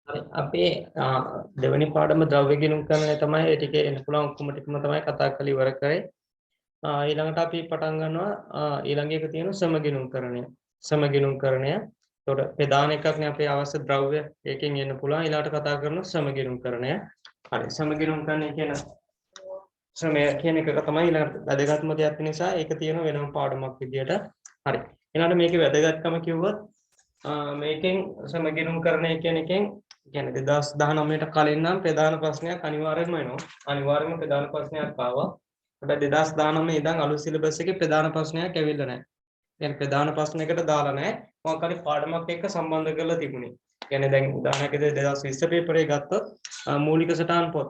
හරි අපි දෙවෙනි පාඩම ද්‍රව්‍ය ගිණුම් කරන තමයි ඒ ටිකේ එන්න පුළුවන් ඔක්කොම ටිකම තමයි කතා කරලා ඉවර කරේ. ඊළඟට අපි පටන් ගන්නවා ඊළඟ එක තියෙනවා සම ගිණුම් කරණය. සම ගිණුම් කරණය. එතකොට ප්‍රධාන එකක්නේ අපේ අවශ්‍ය ද්‍රව්‍ය ඒකෙන් එන්න පුළුවන්. ඊළඟට කතා කරනවා සම ගිණුම් කරණය. හරි සම ගිණුම් කරණය කියන ශ්‍රමය කියන එක තමයි ඊළඟට වැදගත්ම දෙයක් නිසා ඒක තියෙන වෙනම පාඩමක් විදියට. හරි. ඊළඟට මේකේ වැදගත්කම කිව්වොත් මේකෙන් සම ගිණුම් කරණය කියන එකෙන් කියන්නේ 2019ට කලින් නම් ප්‍රධාන ප්‍රශ්නයක් අනිවාර්යයෙන්ම එනවා. අනිවාර්යයෙන්ම ප්‍රධාන ප්‍රශ්නයක් ආවා. හැබැයි 2019 ඉඳන් අලුත් සිලබස් එකේ ප්‍රධාන ප්‍රශ්නයක් ඇවිල්ලා නැහැ. يعني ප්‍රධාන ප්‍රශ්නයකට දාලා නැහැ. මොකක් හරි පාඩමක් එක්ක සම්බන්ධ කරලා තිබුණේ. يعني දැන් උදාහරණයක් විදිහට 2020 පේපරේ ගත්තොත් මූලික සටහන් පොත්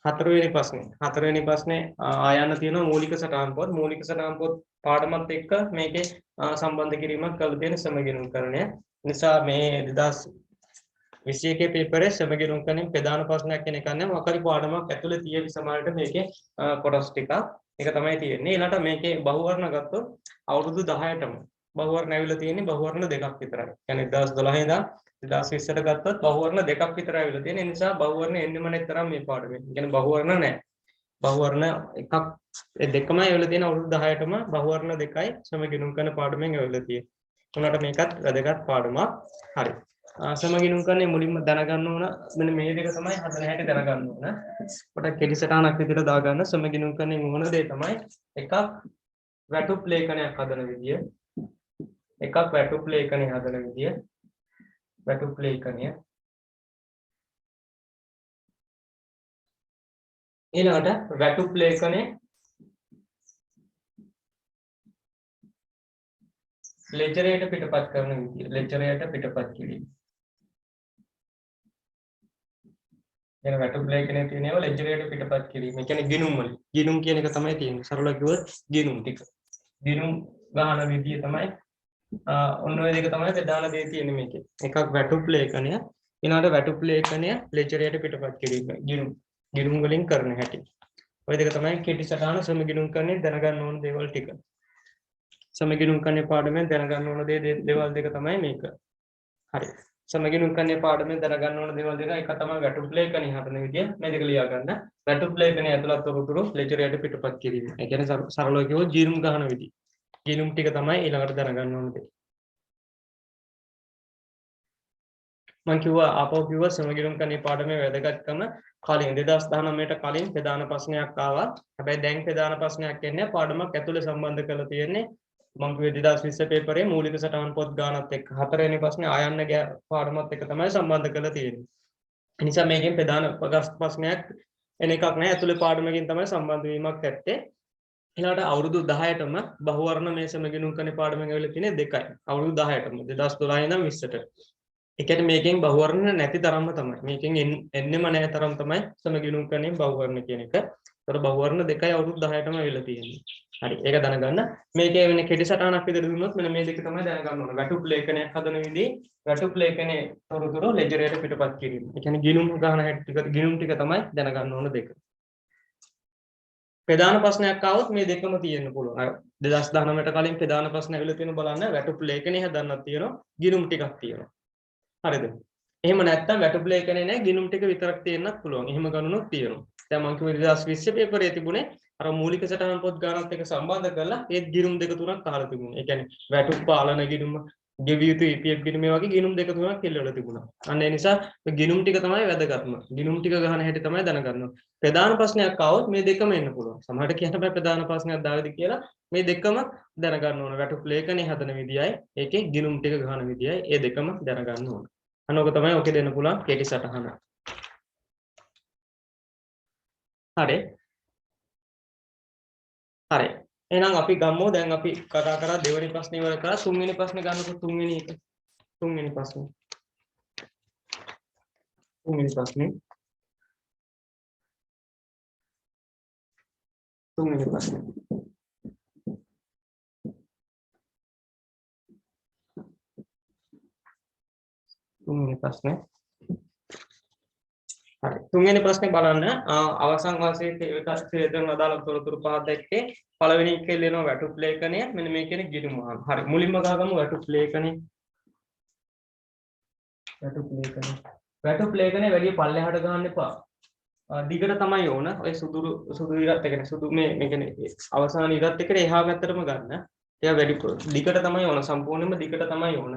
හතරවෙනි ප්‍රශ්නේ ආයන්න තියෙනවා මූලික සටහන් පොත්. මූලික සටහන් පොත් පාඩමත් එක්ක මේකේ සම්බන්ධ කිරීමක් කරලා තියෙන සමගිණුම් කරණය. නිසා මේ 2021 පේපරේ සමගිණුම් කරණය ප්‍රධාන ප්‍රශ්නයක් කියන එක නෑ. මොකක් හරි පාඩමක් ඇතුලේ තියෙවි සමහරට මේකේ කොටස් ටිකක්. ඒක තමයි තියෙන්නේ. ඊළඟට මේකේ බහුවර්ණ ගත්තොත් අවුරුදු 10ටම බහුවර්ණ ඇවිල්ලා තියෙන්නේ බහුවර්ණ දෙකක් විතරයි. يعني 2012 ඉඳන් 2020ට ගත්තොත් බහුවර්ණ දෙකක් විතර ඇවිල්ලා තියෙන නිසා බහුවර්ණ එන්නෙම නැතරම් මේ පාඩමේ. يعني බහුවර්ණ නැහැ. බහුවර්ණ එකක් ඒ දෙකමයි ඇවිල්ලා තියෙන අවුරුදු 10ටම බහුවර්ණ දෙකයි සමගිණුම් කරන පාඩමෙන් ඇවිල්ලා තියෙන්නේ. උනාට මේකත් වැදගත් පාඩමක්. හරි. සමගිණුම් කරන්නේ මුලින්ම දැනගන්න ඕන මෙන්න මේ දෙක තමයි හදන හැටි දැනගන්න ඕන. පොඩක් කෙටි සටහනක් විදිහට දාගන්න සමගිණුම් කරන්නේ මොන දේ තමයි එකක් වැටුප් ලේඛනයක් හදන විදිය. එකක් වැටුප් ලේඛනය හදන විදිය. වැටුප් ලේඛනය. ඊළඟට වැටුප් ලේඛනය ලෙජරයට පිටපත් කරන විදිය. ලෙජරයට පිටපත් කිරීම. එන වැටුප් ලේඛනයේ තියෙනවා ලෙජරයට පිටපත් කිරීම. ඒ කියන්නේ ගිණුම් වල. ගිණුම් කියන එක තමයි තියෙන්නේ. සරලව කිව්වොත් ගිණුම් ටික. ගිණුම් ගහන විදිය තමයි ඔන්න ඔය දෙක තමයි ප්‍රධාන දේ තියෙන්නේ මේකේ. එකක් වැටුප් ලේඛනය. ඊළඟට වැටුප් ලේඛනය ලෙජරයට පිටපත් කිරීම. ගිණුම් වලින් කරන හැටි. ඔය දෙක තමයි කෙටි සටහන සමගිණුම් කරන්නේ දැනගන්න ඕන දේවල් ටික. සමගිණුම් කරන්නේ පාඩමෙන් දැනගන්න ඕන දේවල් දෙක තමයි මේක. හරි. සමගිණුම් කරන්නේ පාඩමෙන් දැනගන්න ඕන දේවල් දෙක එක තමයි වැටුප් ලේඛනය හදන විදිය. මේ දෙක ලියා ගන්න. වැටුප් ලේඛනය ඇතුළත් තොරතුරු ලෙජරයට පිටපත් කිරීම. ඒ කියන්නේ සරලව කිව්වොත් ගිණුම් ගහන විදිය. ගිණුම් ටික තමයි ඊළඟට දැනගන්න ඕන දේ. මම කිව්වා ආපහු කිව්වා සමගිණුම් කරන්නේ පාඩමේ වැදගත්කම කලින් 2019ට කලින් ප්‍රධාන ප්‍රශ්නයක් ආවා. හැබැයි දැන් ප්‍රධාන ප්‍රශ්නයක් එන්නේ පාඩමක් ඇතුලේ සම්බන්ධ කරලා තියෙන්නේ. මම කිව්වේ 2020 පේපරේ මූලික සටහන් පොත් ගානත් එක්ක හතරවෙනි ප්‍රශ්නේ ආයන්න පාඩමත් එක්ක තමයි සම්බන්ධ කරලා තියෙන්නේ. ඒ නිසා මේකෙන් ප්‍රධාන ප්‍රශ්නයක් එන එකක් නැහැ. ඇතුලේ පාඩමකින් තමයි සම්බන්ධ වීමක් ඇත්තේ. ඊළඟට අවුරුදු 10ටම බහුවර්ණ මේ සමගිණුම් කරන පාඩමෙන් ඇවිල්ලා තියෙන්නේ දෙකයි. අවුරුදු 10ටම 2012 ඉඳන් 20ට. ඒ කියන්නේ මේකෙන් බහුවර්ණ නැති තරම්ම තමයි. මේකෙන් එන්නෙම නැහැ තරම් තමයි සමගිණුම් කරන්නේ බහුවර්ණ කියන එක. ඒතර බහුවර්ණ දෙකයි අවුරුදු 10ටම ඇවිල්ලා තියෙන්නේ. හරි. ඒක දැනගන්න. මේකේ වෙන කෙටි සටහනක් විදිහට දුන්නොත් මෙන්න මේ දෙක තමයි දැනගන්න ඕන. වැටුප් ලේඛනයක් හදන විදිහ වැටුප් ලේඛනයේ තොරතුරු ලෙජරයට පිටපත් කිරීම. ඒ කියන්නේ ගිණුම් ගහන හැටි ටික ගිණුම් ටික තමයි දැනගන්න ඕන දෙක. ප්‍රධාන ප්‍රශ්නයක් ආවොත් මේ දෙකම තියෙන්න පුළුවන්. 2019ට කලින් ප්‍රධාන ප්‍රශ්න ඇවිල්ලා තියෙන බලන්න වැටුප් ලේඛනය හදන්නත් තියෙනවා. ගිණුම් ටිකක් තියෙනවා. හරිද? එහෙම නැත්නම් වැටුප් ලේඛනය නෑ ගිණුම් ටික විතරක් තියෙන්නත් පුළුවන්. එහෙම ගණනුත් තියෙනවා. දැන් මම කිව්වේ 2020 පේපරේ තිබුණේ අර මූලික සටහන් පොත් ගානත් එක්ක සම්බන්ධ කරලා ඒත් ගිණුම් දෙක තුනක් අහලා තිබුණා. ඒ කියන්නේ වැටුප් පාලන ගිණුම, ගෙවිය යුතු EPF ගිණුම මේ වගේ ගිණුම් දෙක තුනක් කෙල්ලවල තිබුණා. අන්න ඒ නිසා ගිණුම් ටික තමයි වැදගත්ම. ගිණුම් ටික ගහන හැටි තමයි දැනගන්න. ප්‍රධාන ප්‍රශ්නයක් ආවොත් මේ දෙකම එන්න පුළුවන්. සමහරට කියන්න බෑ ප්‍රධාන ප්‍රශ්නයක් දාවිද කියලා. මේ දෙකම දැනගන්න ඕන. වැටුප් ලේඛනය හදන විදියයි, ඒකේ ගිණුම් ටික ගහන විදියයි ඒ දෙකම දැනගන්න ඕන. අන්න ඕක තමයි ඔකේ දෙන්න පුළුවන් කෙටි සටහන. හරි. හරි. එහෙනම් අපි ගමු දැන් අපි කතා කරා දෙවෙනි ප්‍රශ්නේ ඉවර කරා තුන්වෙනි ප්‍රශ්නේ ගන්නකො තුන්වෙනි එක. තුන්වෙනි ප්‍රශ්නේ. තුන්වෙනි ප්‍රශ්නේ. තුන්වෙනි ප්‍රශ්නේ. තුන්වෙනි ප්‍රශ්නේ. හරි. තුන්වෙනි ප්‍රශ්නේ බලන්න අවසන් වාසයේ විකාශයෙන් අදාළ තොරතුරු පහක් දැක්කේ පළවෙනි එකේ ලියනවා වැටුප් ලේඛනය මෙන්න මේ කියන්නේ ගිණුම. හරි. මුලින්ම ගහගමු වැටුප් ලේඛනය. වැටු ප්ලේ කරන. වැටු ප්ලේ කරන්නේ වැඩි පල්ලෙහාට ගහන්න එපා. දිගට තමයි ඕන. ඔය සුදු ඉරත් එකනේ සුදු මේ කියන්නේ අවසාන ඉරත් එකට එහා පැත්තටම ගන්න. එයා වැඩි දිගට තමයි ඕන. සම්පූර්ණයෙන්ම දිගට තමයි ඕන.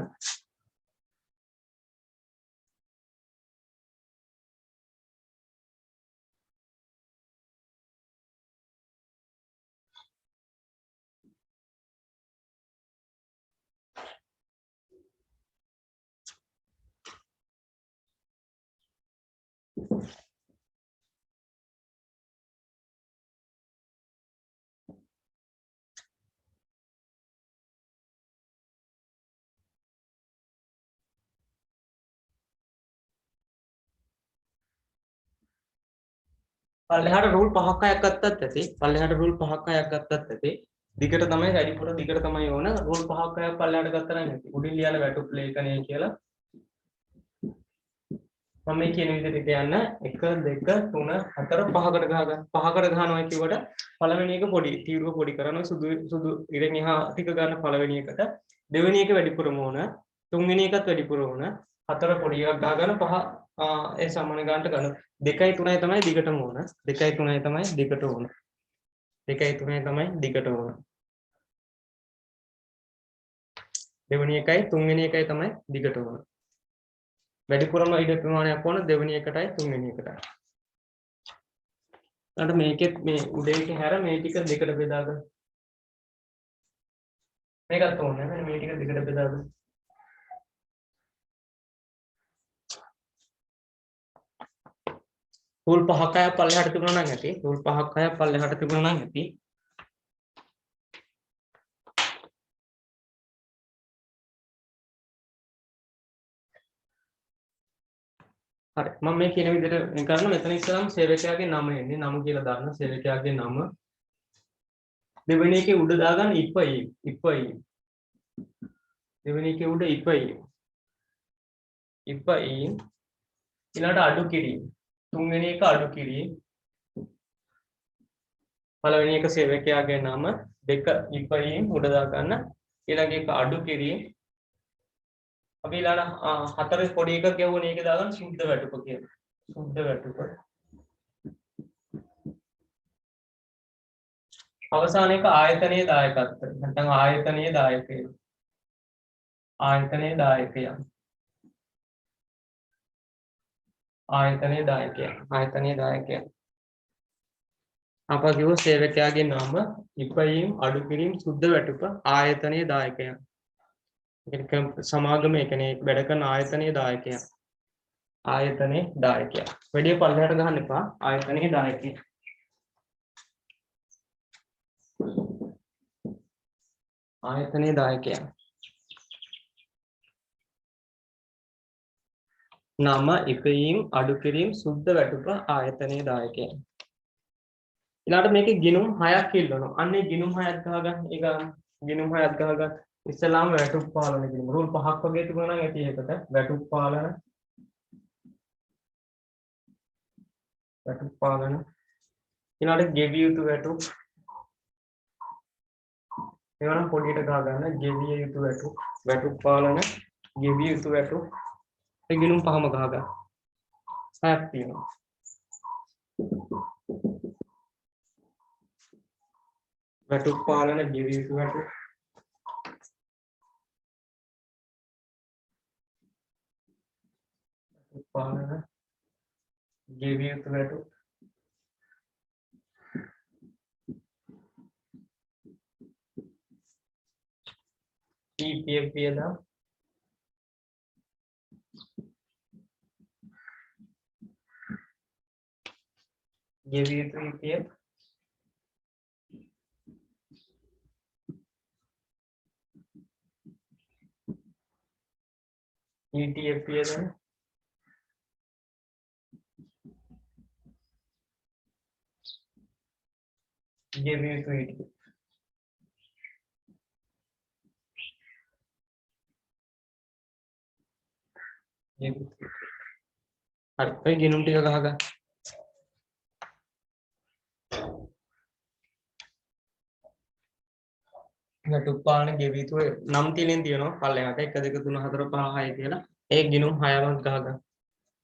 පල්ලෙහාට රූල් 5ක් 6ක් ගත්තත් ඇති. පල්ලෙහාට රූල් 5ක් 6ක් ගත්තත් ඇති. දිගට තමයි වැඩිපුර දිගට තමයි ඕන. රූල් 5ක් 6ක් පල්ලෙහාට ගත්තා නම් ඇති. උඩින් ලියන වැටු ප්ලේ කනේ කියලා. මම මේ කියන විදිහට කියන්න 1 2 3 4 5කට ගහගන්න. 5කට ගහනවා කියවට පළවෙනි එක පොඩි තීරුව පොඩි කරනවා. සුදු ඉරෙන් එහා ටික ගන්න පළවෙනි එකට. දෙවෙනි එක වැඩිපුරම ඕන. තුන්වෙනි එකත් වැඩිපුර ඕන. 4 පොඩි එකක් ගහගන්න 5 ඒ සමාන ගන්නට ගන්න. 2යි 3යි තමයි දිගටම ඕන. 2යි 3යි තමයි දිගට ඕන. 2යි 3යි තමයි දිගට ඕන. දෙවෙනි එකයි තුන්වෙනි එකයි තමයි දිගට ඕන. වැඩිපුරම ඉඩ ප්‍රමාණයක් ඕන දෙවෙනි එකටයි තුන්වෙනි එකටයි. ඊට මේකෙත් මේ උඩේ එක හැර මේ ටික දෙකට බෙදාගන්න. මේකත් ඕනේ නේද? මේ ටික දෙකට බෙදාගන්න. රූල් 5ක් 6ක් පල්ලෙහාට තිබුණා නම් ඇති. රූල් 5ක් 6ක් පල්ලෙහාට තිබුණා නම් ඇති. හරි මම මේ කියන විදිහට කරන මෙතන ඉස්සරහම සේවකයාගේ නම එන්නේ නම කියලා දාන්න සේවකයාගේ නම දෙවෙනි එකේ උඩ දාගන්න ඉපයි දෙවෙනි එකේ උඩ ඉපයි ඊළඟට අඩු කිරීම තුන්වෙනි එක අඩු කිරීම පළවෙනි එක සේවකයාගේ නම දෙක ඉපයි උඩ දාගන්න ඊළඟ එක අඩු කිරීම අපි ඊළඟ හතරේ පොඩි එකක් ගැවුවනේ ඒක දාගන්න සුද්ධ වැටුප කියලා. සුද්ධ වැටුප. අවසාන එක ආයතනයේ දායකත්වය. නැත්නම් ආයතනයේ දායකය. ආයතනයේ දායකය. ආයතනයේ දායකය. ආයතනයේ දායකය. අපා කිව්ව සේවකයාගේ නම ඉපයීම් අඩු කිරීම සුද්ධ වැටුප ආයතනයේ දායකයන්. ඒක සමාගම ඒ කියන්නේ වැඩ කරන ආයතනයේ දායකයන්. ආයතනයේ දායකයන්. වැඩි පල්ලෙහාට ගහන්න එපා ආයතනයේ දායකයන්. ආයතනයේ දායකයන්. නම ඉපයීම් අඩු කිරීම සුද්ධ වැටුප ආයතනයේ දායකයන්. ඊළඟට මේකේ ගිණුම් 6ක් ඉල්ලනවා. අන්නේ ගිණුම් 6ක් ගහගන්න. ඒක ගිණුම් 6ක් ගහගන්න. ඉස්සලාම වැටුප් පාලන ගිණුම්. රූල් 5ක් වගේ තිබුණා නම් ඇති ඒකට. වැටුප් පාලන. වැටුප් පාලන. ඊළඟට ගෙවිය යුතු වැටුප්. ඒවනම් පොඩියට ගහගන්න. ගෙවිය යුතු වැටුප්. වැටුප් පාලන. ගෙවිය යුතු වැටුප්. ඒ ගිණුම් පහම ගහගන්න. 6ක් තියෙනවා. වැටුප් පාලන ගෙවිය යුතු වැටුප් පාලන ගෙවිය යුතු වැටුප් EPF වියදම් ගෙවිය යුතු EPF ETF වියදම් ගෙවිය යුතු ETF හරි ඔය ගිණුම් ටික ගහගන්න වැටුප් පාලන ගෙවිය යුතු නම් තියෙනවා පල්ලෙහාට 1 2 3 4 5 6 කියලා ඒ ගිනුම් 6ක් ගහගන්න.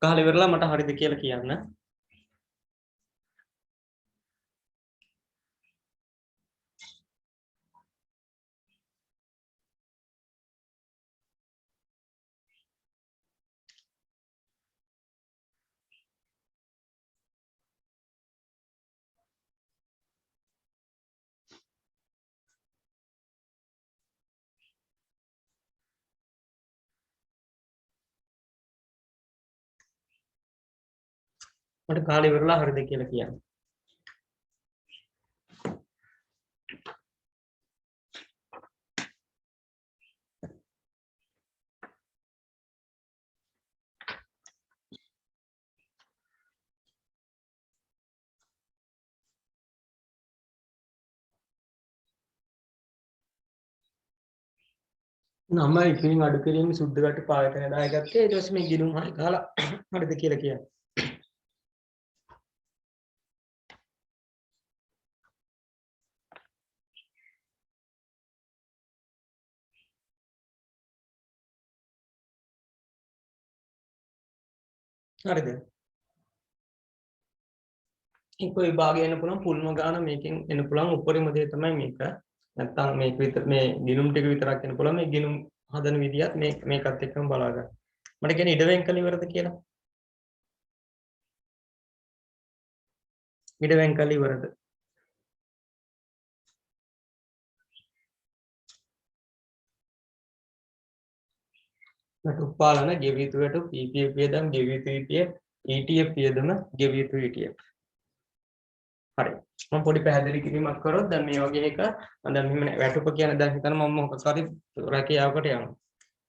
ගහලා ඉවරලා මට හරිද කියලා කියන්න. මට කාලේ ඉවරලා හරිද කියලා කියන්න. නම ඉක්මනින් අඩු කිරීම සුද්ධ වට පායතන දායකත්වයේ ඊට පස්සේ මේ ගිනුම් 6 ගහලා හරිද කියලා කියන්න. හරිද? එක විභාගය එන්න පුළුවන් පුල්ම ගාන මේකෙන් එන්න පුළුවන් උඩරිම දේ තමයි මේක. නැත්තම් මේක විතර මේ ගිනුම් ටික විතරක් එන්න පුළුවන් මේ ගිනුම් හදන විදියත් මේකත් එක්කම බලා ගන්න. මට කියන්නේ ඉඩ වෙන් කළ ඉවරද කියලා. ඉඩ වෙන් කළ ඉවරද? වැටුප් පාලන ගෙවිය යුතු වැටුප් EPF වියදම් ගෙවිය යුතු ETF ETF වියදම ගෙවිය යුතු ETF. හරි. මම පොඩි පැහැදිලි කිරීමක් කරොත් දැන් මේ වගේ එක දැන් මෙහෙම වැටුප කියන්නේ දැන් හිතන්න මම මොකක් හරි රැකියාවකට යනවා.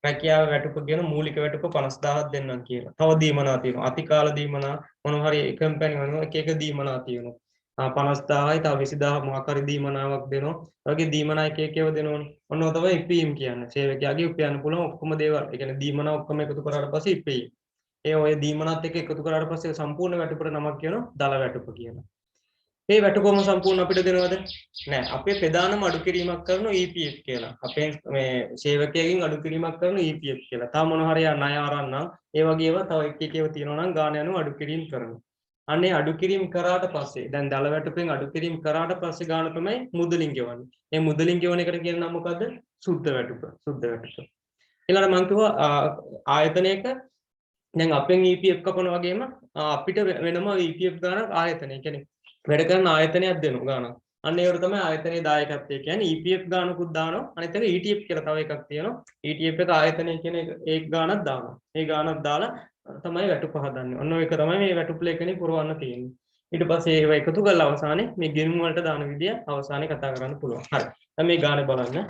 රැකියාව වැටුප කියන මූලික වැටුප 50000ක් දෙන්නම් කියලා. තව දීමනා තියෙනවා. අතිකාල දීමනා මොන හරි කම්පැනි වල එක දීමනා තියෙනවා. 50000යි තව 20000 මොකක් හරි දීමනාවක් දෙනවා. ඒ වගේ දීමනා එක එකව දෙනවනේ. ඔන්න ඔය තමයි ඉපීම් කියන්නේ. සේවකයාගේ උපයන්න පුළුවන් ඔක්කොම දේවල්. ඒ කියන්නේ දීමනා ඔක්කොම එකතු කරාට පස්සේ ඉපීම්. ඒ ඔය දීමනාත් එක්ක එකතු කරාට පස්සේ සම්පූර්ණ වැටුපට නමක් කියනවා දල වැටුප කියලා. මේ වැටුපම සම්පූර්ණ අපිට දෙනවද? නෑ. අපේ ප්‍රධානම අඩු කිරීමක් කරන EPF කියලා. අපේ මේ සේවකයෙක්ගෙන් අඩු කිරීමක් කරන EPF කියලා. තව මොන හරි ණය ආරන්න ඒ වගේ ඒවා තව එක එක ඒවා තියෙනවා නම් ගාන යනවා අඩු කිරීම කරනවා. අනේ අඩු කිරීම කරාට පස්සේ දැන් දල වැටුපෙන් අඩු කිරීම කරාට පස්සේ ගාන තමයි මුදලින් ගෙවන්නේ. මේ මුදලින් ගෙවන එකට කියන නම මොකද්ද? සුද්ධ වැටුප. සුද්ධ වැටුප. ඊළඟට මම කිව්වා ආයතනයක දැන් අපෙන් EPF කපන වගේම අපිට වෙනම EPF ගානක් ආයතනය කියන්නේ වැඩ කරන ආයතනයක් දෙනවා ගානක්. අන්න ඒකට තමයි ආයතනයේ දායකත්වය කියන්නේ EPF ගානකුත් දානවා. අනිත් එක ETF කියලා තව එකක් තියෙනවා. ETF එක ආයතනය කියන ඒක ගානක් දානවා. ඒ ගානක් දාලා තමයි වැටුප හදන්නේ. ඔන්න ඒක තමයි මේ වැටුප ලේඛනේ පුරවන්න තියෙන්නේ. ඊට පස්සේ ඒව එකතු කරලා අවසානයේ මේ ගිණුම් වලට දාන විදිය අවසානයේ කතා කරන්න පුළුවන්. හරි. දැන් මේ ගාන බලන්න.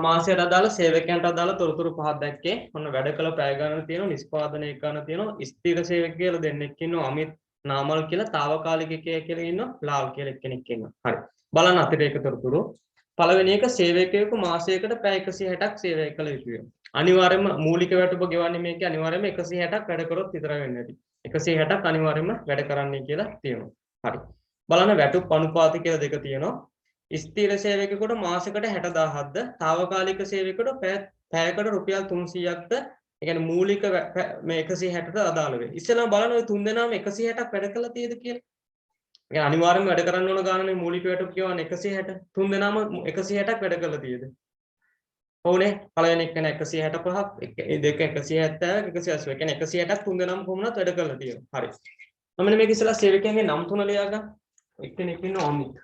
මාසයට අදාළ සේවකයන්ට අදාළ තොරතුරු පහක් දැක්කේ. ඔන්න වැඩ කළ පැය ගණන තියෙනවා, නිෂ්පාදනය කරන තියෙනවා, ස්ථිර සේවක කියලා දෙන්නෙක් ඉන්නවා, අමිත් නාමල් කියලා తాවකාලික කියලා ඉන්නවා, ලාල් කියලා කෙනෙක් ඉන්නවා. හරි. බලන්න අතිරේක තොරතුරු. පළවෙනි එක සේවකයෙකු මාසයකට පැය 160ක් සේවය කළ යුතුයි. අනිවාර්යයෙන්ම මූලික වැටුප ගෙවන්නේ මේකේ අනිවාර්යයෙන්ම 160ක් වැඩ කරොත් විතරයි වෙන්නේ නැති. 160ක් අනිවාර්යයෙන්ම වැඩ කරන්නයි කියලා තියෙනවා. හරි. බලන්න වැටුප් අනුපාත කියලා දෙක තියෙනවා. ස්ථිර සේවකයෙකුට මාසෙකට 60000ක්ද తాවකාලික සේවකයෙකුට පැයකට රුපියල් 300ක්ද ඒ කියන්නේ මූලික මේ 160ට අදාළ වෙන්නේ. ඉස්සෙල්ලා බලන්න ඔය තුන් දෙනාම 160ක් වැඩ කළා තියෙද කියලා. ඒ කියන්නේ අනිවාර්යයෙන්ම වැඩ කරන්න ඕන ගානනේ මූලික වැටුප් කියවන්නේ 160. තුන් දෙනාම 160ක් වැඩ කළා තියෙද? ඕනේ. පළවෙනි එක නේ 165ක්, ඒ දෙක 170ක්, 180. ඒ කියන්නේ 160ක් තුන් දෙනාම කොහොමවත් වැඩ කළා තියෙනවා. හරි. මම මෙන්න මේක ඉස්සෙල්ලා සේවකයන්ගේ නම් තුන ලියා ගන්න. එක්කෙනෙක් ඉන්නවා අමිත්.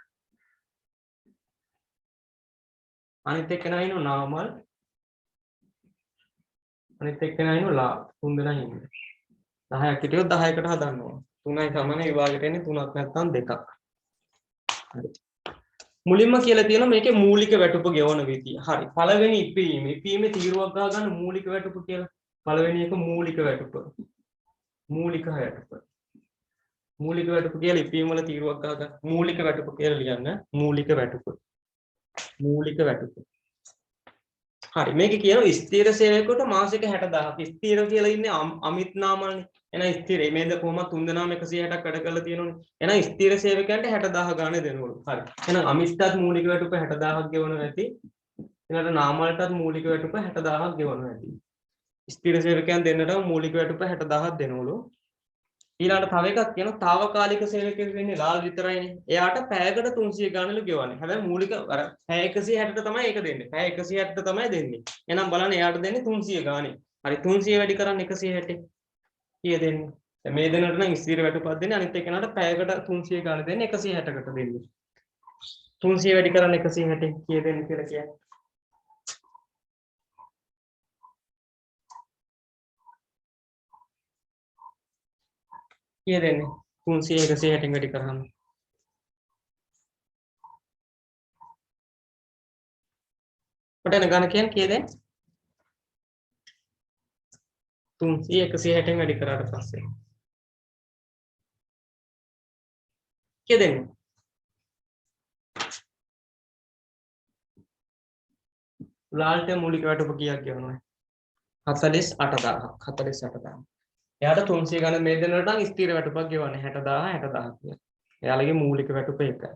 අනිත් එක්කෙනා ඉන්නවා නාමල්. අනිත් එක්කෙනා ඉන්නවා ලා. තුන් දෙනා ඉන්නේ. 10ක් හිටියොත් 10කට හදන්න ඕන. 3යි සමාන විභාගයට එන්නේ 3ක් නැත්නම් 2ක්. හරි. මුලින්ම කියලා තියෙනවා මේකේ මූලික වැටුප ගෙවන විදිය. හරි. පළවෙනි ඉපීම. ඉපීමේ තීරුවක් ගා ගන්න මූලික වැටුප කියලා. පළවෙනි එක මූලික වැටුප. මූලික වැටුප. මූලික වැටුප කියලා ඉපීම වල තීරුවක් ගා ගන්න. මූලික වැටුප කියලා ලියන්න. මූලික වැටුප. මූලික වැටුප. හරි මේක කියනවා ස්ථිර සේවකයට මාසෙක 60000ක්. ස්ථිර කියලා ඉන්නේ අමිත් නාමල්නේ. එහෙනම් ස්ථිර මේද කොහොමද තුන් දෙනාම 160ක් වැඩ කරලා තියෙනවනේ. එහෙනම් ස්ථිර සේවකයන්ට 60000 ගානේ දෙනවලු. හරි. එහෙනම් අමිත්ටත් මූලික වැටුප 60000ක් ගෙවනවා ඇති. ඊළඟට නාමල්ටත් මූලික වැටුප 60000ක් ගෙවනවා ඇති. ස්ථිර සේවකයන් දෙන්නට මූලික වැටුප 60000ක් දෙනවලු. ඊළඟට තව එකක් කියනවා తాවකාලික සේවකයෙක් වෙන්නේ ලාල් විතරයිනේ. එයාට පැයකට 300 ගානලු ගෙවන්නේ. හැබැයි මූලික අර පැය 160ට තමයි ඒක දෙන්නේ. පැය 160ට තමයි දෙන්නේ. එහෙනම් බලන්න එයාට දෙන්නේ 300 ගානේ. හරි 300 වැඩි කරන්න 160. කීය දෙන්නේ? දැන් මේ දෙන්නට නම් ස්ථිර වැටුපක් දෙන්නේ අනිත් එක්කනට පැයකට 300 ගාන දෙන්නේ 160කට දෙන්නේ. 300 වැඩි කරන්න 160 කීය දෙන්නේ කියලා කියන්නේ. කීය දෙන්නේ? 300 160 වැඩි කරාම. පටන ගන්න කියන්නේ කීය දෙන්නේ? 300 160 වැඩි කරාට පස්සේ. කීය දෙන්නේ? ලාල්ට මූලික වැටුප කීයක් ගෙවනවද? 48000ක් 48000. එයාට 300 ගණන් මේ දෙන්නට නම් ස්ථිර වැටුපක් ගෙවන්නේ 60000 60000 කියලා. එයාලගේ මූලික වැටුප එකයි.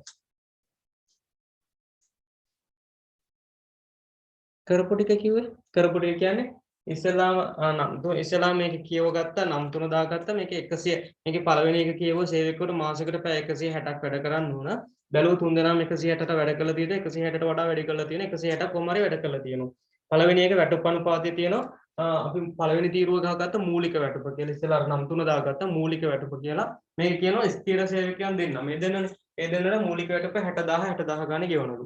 කරපු ටික කිව්වේ කරපු ටික කියන්නේ ඉස්ලාම නම් ඉස්ලාම මේක කියව ගත්තා නම් තුන දාගත්තා මේක 100 මේකේ පළවෙනි එක කියව සේවකවට මාසෙකට පැය 160ක් වැඩ කරන්න ඕන බැලුව තුන් දෙනාම 160ට වැඩ කළා තියෙද 160ට වඩා වැඩ කළා තියෙන 160ක් කොහමරි වැඩ කළා තියෙනවා පළවෙනි එක වැටුප් අනුපාතය තියෙනවා අපි පළවෙනි තීරුව ගහගත්ත මූලික වැටුප කියලා ඉස්සෙල්ලා අර නම් තුන දාගත්ත මූලික වැටුප කියලා මේක කියනවා ස්ථිර සේවකයන් දෙන්න මේ දෙන්නනේ ඒ දෙන්නට මූලික වැටුප 60000 60000 ගානේ ගෙවනලු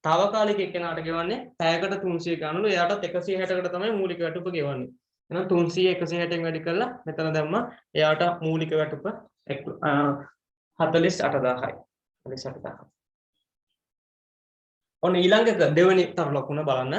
తాවකාලික එක්කෙනාට ගෙවන්නේ පැයකට 300 ගන්නලු එයාටත් 160කට තමයි මූලික වැටුප ගෙවන්නේ එහෙනම් 300 160න් වැඩි කරලා මෙතන දැම්මා එයාට මූලික වැටුප 48000යි 48000 ඔන්න ඊළඟ දෙවෙනි තර ලකුණ බලන්න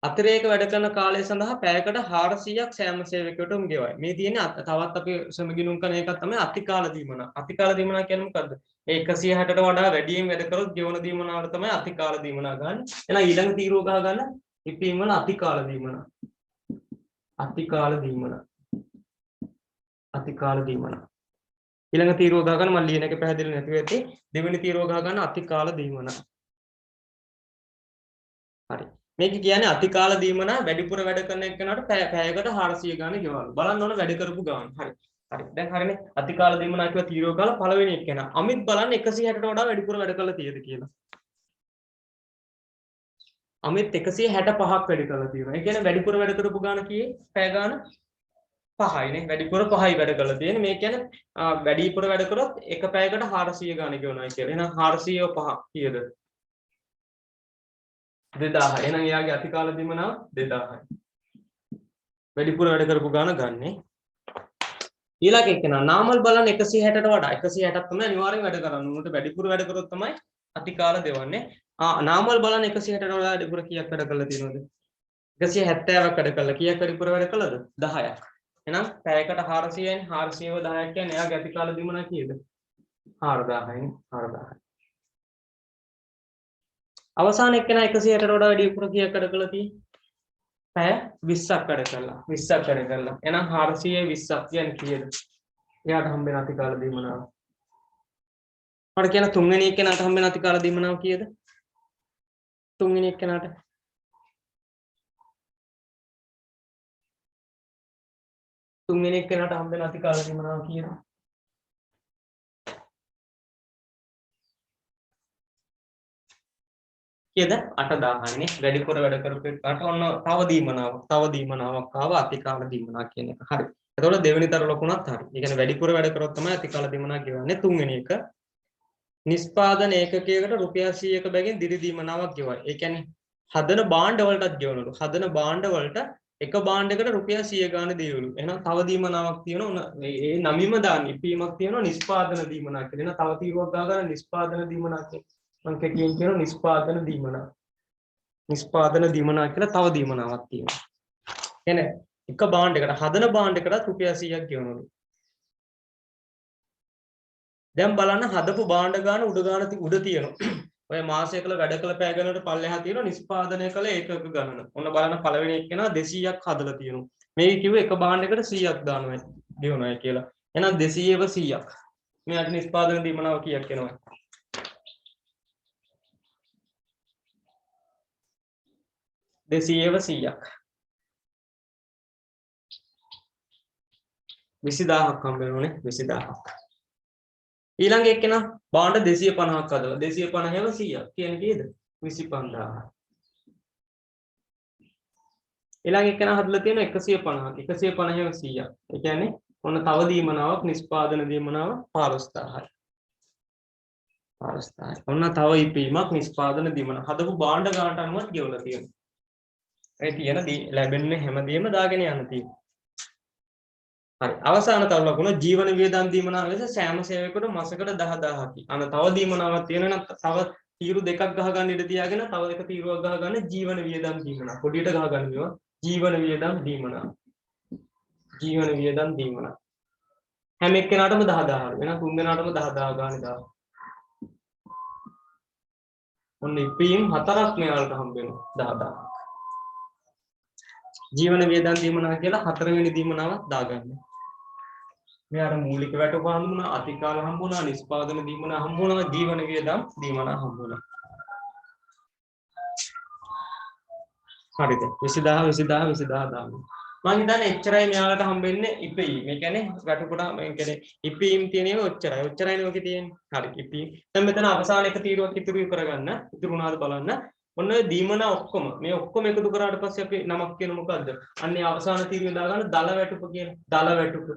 අතිරේක වැඩ කරන කාලය සඳහා පැයකට 400ක් සෑම සේවකයකටම ගෙවයි. මේ තියෙන්නේ තවත් අපි ශ්‍රමගිණුම් කරන එකක් තමයි අතිකාල දීමන. අතිකාල දීමන කියන්නේ මොකද්ද? ඒ 160ට වඩා වැඩියෙන් වැඩ කරොත් ගෙවන දීමනාවට තමයි අතිකාල දීමන ගන්න. එහෙනම් ඊළඟ තීරුව ගහ ගන්න ඉපීම් වල අතිකාල දීමන. අතිකාල දීමන. අතිකාල දීමන. ඊළඟ තීරුව ගහ ගන්න මම ලියන එක පැහැදිලි නැති වෙද්දී දෙවෙනි තීරුව ගහ ගන්න අතිකාල දීමන. හරි. මේක කියන්නේ අතිකාල දීමනා වැඩිපුර වැඩ කරන එක්කනට පැයකට 400 ගාන ගෙවනවා. බලන්න ඕන වැඩ කරපු ගාන. හරි. හරි. දැන් හරිනේ. අතිකාල දීමනා කියලා තීරුව කාලා පළවෙනි එක්කෙනා. අමිත් බලන්න 160ට වඩා වැඩිපුර වැඩ කළා තියෙද කියලා. අමිත් 165ක් වැඩ කළා තියෙනවා. ඒ කියන්නේ වැඩිපුර වැඩ කරපු ගාන කීයේ? පැය ගාන 5යිනේ. වැඩිපුර 5යි වැඩ කළා තියෙන්නේ. මේ කියන්නේ වැඩිපුර වැඩ කරොත් එක පැයකට 400 ගාන ගෙවනවා කියලා. එහෙනම් 405 කීයද? 2000. එහෙනම් එයාගේ අතිකාල දීමනාව 2000යි. වැඩිපුර වැඩ කරපු ගාන ගන්නෙ. ඊළඟ එක්කෙනා නාමල් බලන්න 160ට වඩා 160ක් තමයි අනිවාර්යෙන් වැඩ කරන්න. උන්ට වැඩිපුර වැඩ කරොත් තමයි අතිකාල දෙවන්නේ. නාමල් බලන්න 160ට වඩා වැඩිපුර කීයක් වැඩ කළා තියෙනවද? 170ක් වැඩ කළා. කීයක් වැඩිපුර වැඩ කළාද? 10ක්. එහෙනම් පැයකට 400න් 400ව 10ක් කියන්නේ එයාගේ අතිකාල දීමනා කීයද? 4000යි 4000යි. අවසාන එක්කෙනා 160ට වඩා වැඩිපුර කීයක් වැඩ කළා තියෙන්නේ? පැය 20ක් වැඩ කළා 20ක් වැඩ කළා එහෙනම් 420ක් කියන්නේ කීයද එයාට හම්බෙන අතිකාල දීමනාව මට කියන තුන්වෙනි එක්කෙනාට හම්බෙන අතිකාල දීමනාව කීයද තුන්වෙනි එක්කෙනාට හම්බෙන අතිකාල දීමනාව කීයද කීයද 8000යිනේ වැඩිපුර වැඩ කරපු එකට ඔන්න තව දීමනාවක් ආව අතිකාල දීමනාව කියන එක හරි එතකොට දෙවෙනි තර ලකුණත් හරි ඒ කියන්නේ වැඩිපුර වැඩ කරොත් තමයි අතිකාල දීමනාව ගෙවන්නේ තුන්වෙනි එක නිෂ්පාදන ඒකකයකට රුපියල් 100ක බැගින් දිරි දීමනාවක් ගෙවයි. ඒ කියන්නේ හදන භාණ්ඩ වලටත් ගෙවනලු. හදන භාණ්ඩ වලට එක භාණ්ඩයකට රුපියල් 100 ගාන දෙවලු. එහෙනම් තව දීමනාවක් තියෙනවා. ඒ නමින්ම දාන්න ඉපීමක් තියෙනවා නිෂ්පාදන දීමනාවක් කියලා. එහෙනම් තව තීරුවක් දාගන්න නිෂ්පාදන දීමනාවක් කියලා. මම කියනවා නිෂ්පාදන දීමනාව. නිෂ්පාදන දීමනාව කියලා තව දීමනාවක් තියෙනවා. කියන්නේ එක භාණ්ඩයකට හදන භාණ්ඩයකට රුපියල් 100ක් ගෙවනලු. දැන් බලන්න හදපු භාණ්ඩ ගාන උඩ තියෙනවා. ඔය මාසයකල වැඩ කළ පැය ගණනට පල්ලෙහා තියෙනවා නිෂ්පාදනය කළ ඒකක ගණන. ඔන්න බලන්න පළවෙනි එක්කෙනා 200ක් හදලා තියෙනවා. මේක කිව්වේ එක භාණ්ඩයකට 100ක් දානවා දෙවනයි කියලා. එහෙනම් 200ව 100ක්. මෙයාට නිෂ්පාදන දීමනාව කීයක් එනවා? 200ව 100ක්. 20000ක් හම්බ වෙනෝනේ 20000ක්. ඊළඟ එක්කෙනා බාණ්ඩ 250ක් හදලා 250ව 100ක් කියන්නේ කීයද? 25000. ඊළඟ එක්කෙනා හදලා තියෙන 150ක් 150ව 100ක්. ඒ කියන්නේ ඔන්න තව දීමනාවක් නිෂ්පාදන දීමනාව 15000යි. 15000යි. ඔන්න තව ඉපීමක් නිෂ්පාදන දීමන හදපු බාණ්ඩ ගානට අනුව ගෙවලා තියෙනවා. ඒ තියෙන ලැබෙන්නේ හැමදේම දාගෙන යන්න තියෙනවා. හරි අවසාන තව ලකුණ ජීවන වියදම් දීමනාව ලෙස සෑම සේවයකට මාසකට 10000ක්. අන්න තව දීමනාවක් තියෙනවා නම් තව තීරු දෙකක් ගහ ගන්න ඉඩ තියාගෙන තව එක තීරුවක් ගහ ගන්න ජීවන වියදම් දීමනාව. පොඩියට ගහ ගන්න මේවා ජීවන වියදම් දීමනාව. ජීවන වියදම් දීමනාව. හැම එක්කෙනාටම 10000 වෙන තුන් දෙනාටම 10000 ගානේ දානවා. ඔන්න ඉපීම් හතරක් මෙයාලට හම්බ වෙනවා 10000ක්. ජීවන වියදම් දීමනාව කියලා හතරවෙනි දීමනාවක් දාගන්න. මෙයාට මූලික වැටුප හම්බුණා, අතිකාල හම්බුණා, නිෂ්පාදන දීමන හම්බුණා, ජීවන වියදම් දීමන හම්බුණා. හරිද? 20000 දාන්න. මම හිතන්නේ එච්චරයි මෙයාලට හම්බෙන්නේ ඉපීම්. ඒ කියන්නේ වැටුපට මේ කියන්නේ ඉපීම් තියෙන එක ඔච්චරයි. ඔච්චරයිනේ ඔකේ තියෙන්නේ. හරි ඉපීම්. දැන් මෙතන අවසාන එක තීරුවක් ඉතුරු කරගන්න. ඉතුරු වුණාද බලන්න. ඔන්න දීමන ඔක්කොම මේ ඔක්කොම එකතු කරාට පස්සේ අපි නමක් කියන මොකද්ද? අන්නේ අවසාන තීරුවේ දාගන්න දල වැටුප කියලා. දල වැටුප.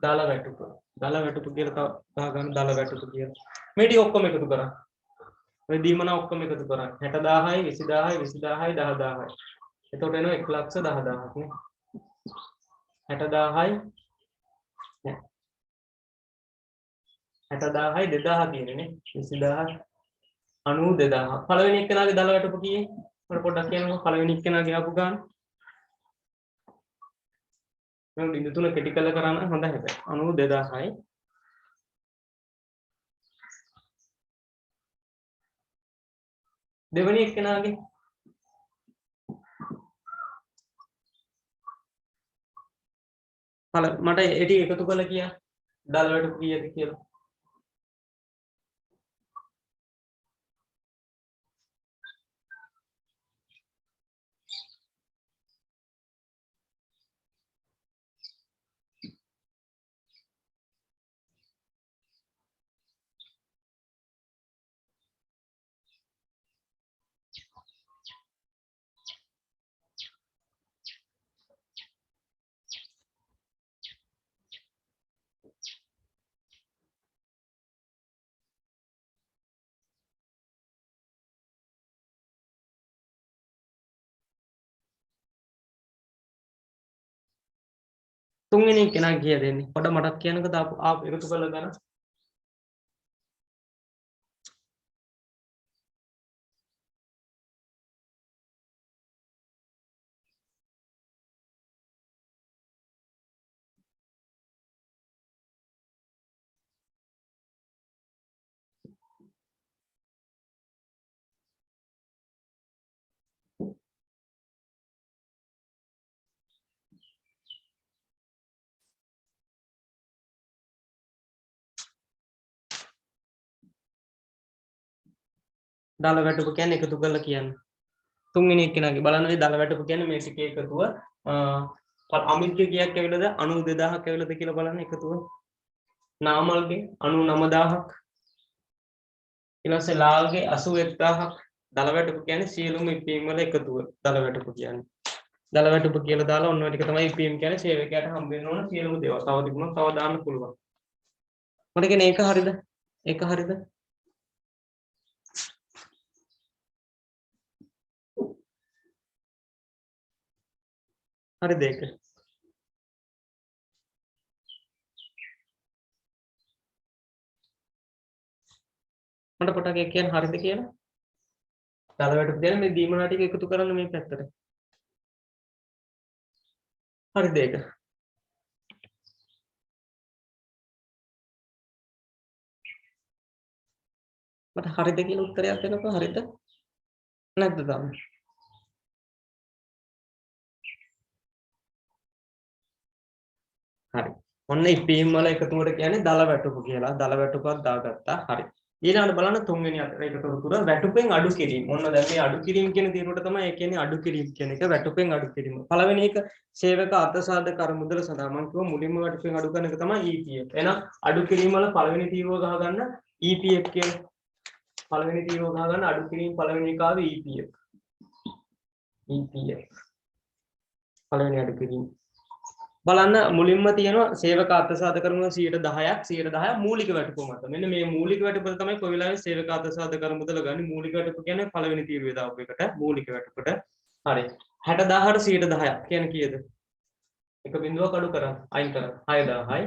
දල වැටුප. දල වැටුප කියලා දාගන්න දල වැටුප කියලා. මේ ටික ඔක්කොම එකතු කරා. ඔය දීමන ඔක්කොම එකතු කරා. 60000යි 20000යි 20000යි 10000යි. එතකොට එනවා 110000ක් නේ. 60000යි 60000යි 2000 තියෙන්නේ නේ 20000 92000 පළවෙනි එක්කෙනාගේ දල වැටුප කීයේ මම පොඩ්ඩක් කියන්නකෝ පළවෙනි එක්කෙනාගේ ආපු ගාන මම බිඳු තුන කෙටි කළ කරා නම් හොඳයි හැබැයි 92000යි දෙවෙනි එක්කෙනාගේ මට ඒ ටික එකතු කරලා කියන්න දල වැටුප කීයද කියලා තුන්වෙනි එක්කෙනා කීයද දෙන්නේ පොඩ මටක් කියන්නකෝ ආපු එකතු කරලා ගන්න දල වැටුප කියන්නේ එකතු කරලා කියන්න තුන්වෙනි එක්කෙනාගේ බලන්න මේ දල වැටුප කියන්නේ මේ ටිකේ එකතුව අමිත්ගේ කීයක් ඇවිල්ලාද 92000ක් ඇවිල්ලාද කියලා බලන්න එකතුව නාමල්ගේ 99000ක් ඊට පස්සේ ලාල්ගේ 81000ක් දල වැටුප කියන්නේ සියලුම ඉපීම් වල එකතුව දල වැටුප කියන්නේ දල වැටුප කියලා දාලා ඔන්න ඔය ටික තමයි ඉපීම් කියන්නේ සේවකයාට හම්බ වෙන ඕන සියලුම දේවල් තව තිබුණා තව දාන්න පුළුවන් මට කියන්නේ ඒක හරියද ඒක හරියද හරිද ඒක මට පොඩ්ඩක් ඒක කියන්න හරියද කියලා දල වැටුප කියන්නේ මේ දීමනා ටික එකතු කරන්න මේ පැත්තට හරිද ඒක මට හරිද කියලා උත්තරයක් දෙන්නකෝ හරිද නැද්ද තාම හරි ඔන්න ඉපීම් වල එකතුවට කියන්නේ දල වැටුප කියලා දල වැටුපක් දාගත්තා හරි ඊළඟට බලන්න තුන්වෙනි ඒක තොරතුර වැටුපෙන් අඩු කිරීම. ඔන්න දැන් මේ අඩු කිරීම කියන තීරුවට තමයි ඒ කියන්නේ අඩු කිරීම කියන එක වැටුපෙන් අඩු කිරීම. පළවෙනි එක සේවක අර්ථසාධක කර මුදල සඳහා මම කිව්වා මුලින්ම වැටුපෙන් අඩු කරන එක තමයි EPF. එහෙනම් අඩු කිරීම වල පළවෙනි තීරුව ගහගන්න EPF කියන පළවෙනි තීරුව ගහගන්න අඩු කිරීම පළවෙනි එක ආවේ EPF. EPF පළවෙනි අඩු කිරීම. බලන්න මුලින්ම තියෙනවා සේවක අර්ථසාධක කර මුදල 110ක් මූලික වැටුප මත. මෙන්න මේ මූලික වැටුප තමයි කොයි වෙලාවෙ සේවක අර්ථසාධක කර මුදල ගන්න මූලික වැටුප කියන්නේ පළවෙනි තීරුවේ දාපු එකට මූලික වැටුපට. හරි. 60000ට 110ක් කියන්නේ කීයද? එක බිඳුවක් අඩු කරා අයින් කරා 6000යි.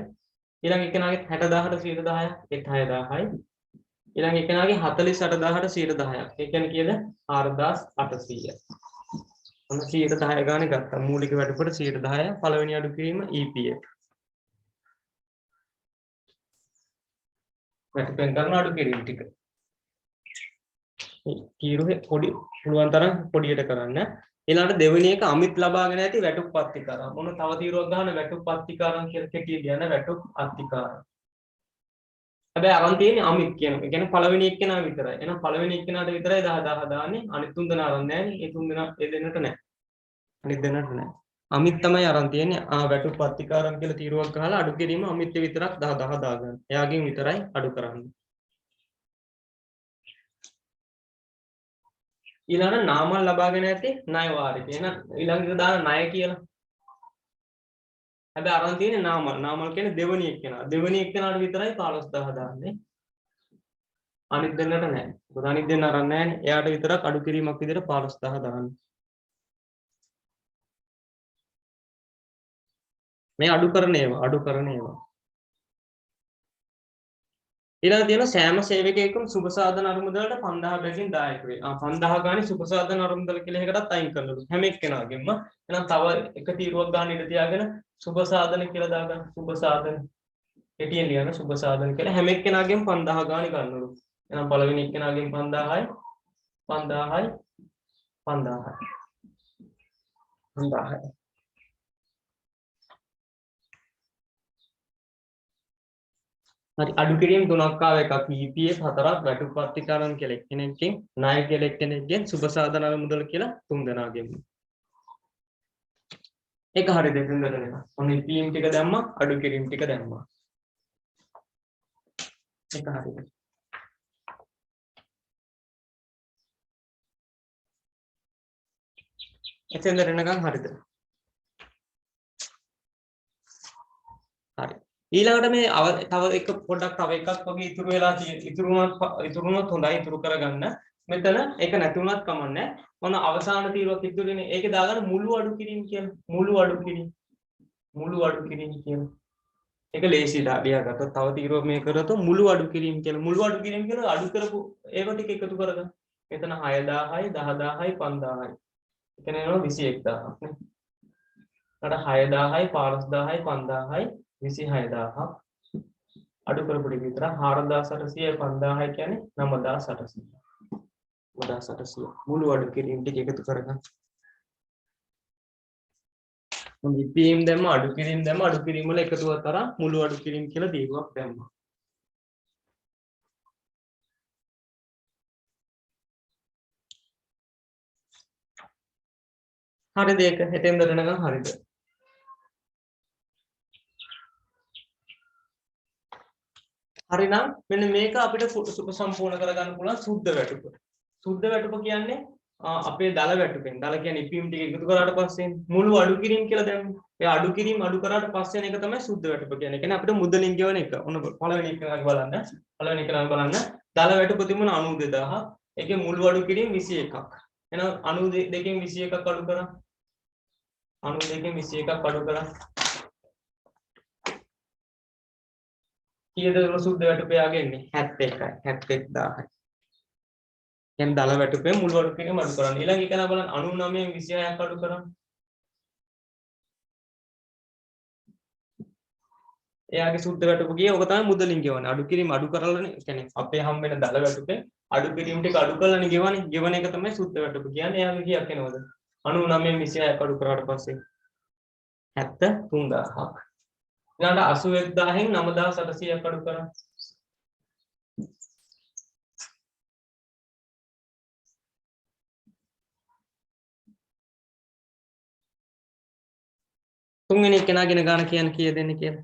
ඊළඟ එකනාගේ 60000ට 110ක් ඒත් 6000යි. ඊළඟ එකනාගේ 48000ට 110ක්. ඒ කියන්නේ කීයද? 4800. ඔන්න 110 ගානේ ගත්තා. මූලික වැටුපට 110 පළවෙනි අඩු කිරීම EPF. වැටුපෙන් කරන අඩු කිරීම ටික. තීරුවේ පොඩි පුළුවන් තරම් පොඩියට කරන්න. ඊළඟට දෙවෙනි එක අමිත් ලබාගෙන ඇති වැටුප් පත්තිකාරම්. මොන තව තීරුවක් ගන්න වැටුප් පත්තිකාරම් කියලා කෙටි කියන වැටුප් අත්තිකාරම්. හැබැයි අරන් තියෙන්නේ අමිත් කියන එක. ඒ කියන්නේ පළවෙනි එක්කෙනා විතරයි. එහෙනම් පළවෙනි එක්කෙනාට විතරයි 10000 දාන්නේ. අනිත් තුන් දෙනා අරන් නැහැ. ඒ තුන් දෙනා ඒ දෙන්නට නැහැ. අනිත් දෙන්නට නැහැ. අමිත් තමයි අරන් තියෙන්නේ. වැටුප් පත්තිකාරම් කියලා තීරුවක් ගහලා අඩු කිරීම අමිත් විතරක් 10000 දාගන්න. එයාගෙන් විතරයි අඩු කරන්නේ. ඊළඟ නාමල් ලබාගෙන ඇති ණය වාරික. එහෙනම් ඊළඟට දාන ණය කියලා. හැබැයි අරන් තියෙන්නේ නාමල්. නාමල් කියන්නේ දෙවෙනි එක්කෙනා. දෙවෙනි එක්කෙනාට විතරයි 15000 දාන්නේ. අනිත් දෙන්නට නැහැ. මොකද අනිත් දෙන්න අරන් නැහැනේ. එයාට විතරක් අඩු කිරීමක් විදිහට 15000 දාන්නේ. මේ අඩු කරන ඒවා. ඊළඟ තියෙන සෑම සේවකයෙකුම සුබ සාධන අරමුදලට 5000 බැගින් දායක වේ. 5000 ගානේ සුබ සාධන අරමුදල කියලා එකකටත් අයින් කරනවා. හැම එක්කෙනාගෙම. එහෙනම් තව එක තීරුවක් ගන්න ඉඳ තියාගෙන සුබ සාධන කියලා දාගන්න. සුබ සාධන. කෙටියෙන් ලියන්න සුබ සාධන කියලා හැම එක්කෙනාගෙම 5000 ගානේ ගන්නලු. එහෙනම් පළවෙනි එක්කෙනාගෙන් 5000යි 5000යි 5000යි. හරි අඩු කිරීම තුනක් ආව එකක් EPF හතරක් වැටුප් පත්තිකාරම් කියලා එක්කෙනෙක්ගෙන් ණය කියලා එක්කෙනෙක්ගෙන් සුබ සාධන මුදල කියලා තුන් දෙනාගෙන්. ඒක හරි දෙකෙන් දෙන්න. ඔන්න EPF ටික දැම්මා අඩු කිරීම ටික දැම්මා. ඒක හරිද? එතෙන් දෙන්නකම් හරිද? හරි. ඊළඟට මේ තව එක පොඩ්ඩක් තව එකක් වගේ ඉතුරු වෙලා තියෙන ඉතුරුනොත් හොඳයි ඉතුරු කරගන්න. මෙතන ඒක නැති වුණත් කමන්නේ. මොන අවසාන තීරුවක් ඉතුරුනේ ඒකේ දාගන්න මුළු අඩු කිරීම කියන මුළු අඩු කිරීම කියන ඒක ලේසියට ලියාගත්තොත් තව තීරුවක් මේ කරතොත් මුළු අඩු කිරීම කියලා අඩු කරපු ඒව ටික එකතු කරගන්න. මෙතන 6000යි 10000යි 5000යි. ඒක නේනවා 21000ක් නේ. අර 6000යි 15000යි 5000යි 26000ක් අඩු කරපු ටික විතර 4800යි 5000යි කියන්නේ 9800. 9800 මුළු අඩු කිරීම ටික එකතු කරගන්න. EPM දැම්ම අඩු කිරීම වල එකතුව තරම් මුළු අඩු කිරීම කියලා දීගුවක් දැම්මා. හරිද ඒක හෙටෙන් දරනකම් හරිද? හරිනම් මෙන්න මේක අපිට සම්පූර්ණ කරගන්න පුළුවන් සුද්ධ වැටුප. සුද්ධ වැටුප කියන්නේ අපේ දල වැටුපෙන්. දල කියන්නේ EPM ටික එකතු කරාට පස්සේ මුළු අඩු කිරීම කියලා දැම්මේ. ඒ අඩු කිරීම අඩු කරාට පස්සේ එක තමයි සුද්ධ වැටුප කියන්නේ. ඒ කියන්නේ අපිට මුදලින් ගෙවන එක. ඔන්න පළවෙනි එක බලන්න. දල වැටුප තිබුණා 92000. ඒකේ මුළු අඩු කිරීම 21ක්. එහෙනම් 92කින් 21ක් අඩු කරා. 92කින් 21ක් අඩු කරා. කීයද සුද්ධ වැටුපේ ආගෙන්නේ 71යි 71000යි. දැන් දල වැටුපේ මුළු අඩු කිරීම අඩු කරන්න. ඊළඟ එක නා බලන්න 99න් 26ක් අඩු කරන්න. එයාගේ සුද්ධ වැටුප ගියේ ඔක තමයි මුදලින් ගෙවන්නේ. අඩු කිරීම අඩු කරලානේ. ඒ කියන්නේ අපේ හම් වෙන දල වැටුපේ අඩු කිරීම ටික අඩු කරලානේ ගෙවන්නේ. ගෙවන එක තමයි සුද්ධ වැටුප කියන්නේ. එයාගේ කීයක් එනවද? 99න් 26ක් අඩු කරාට පස්සේ 73000ක්. ඊළඟට 81000න් 9800ක් අඩු කරා. තුන්වෙනි එක්කෙනාගෙන ගාන කියන්නේ කීය දෙන්නේ කියලා.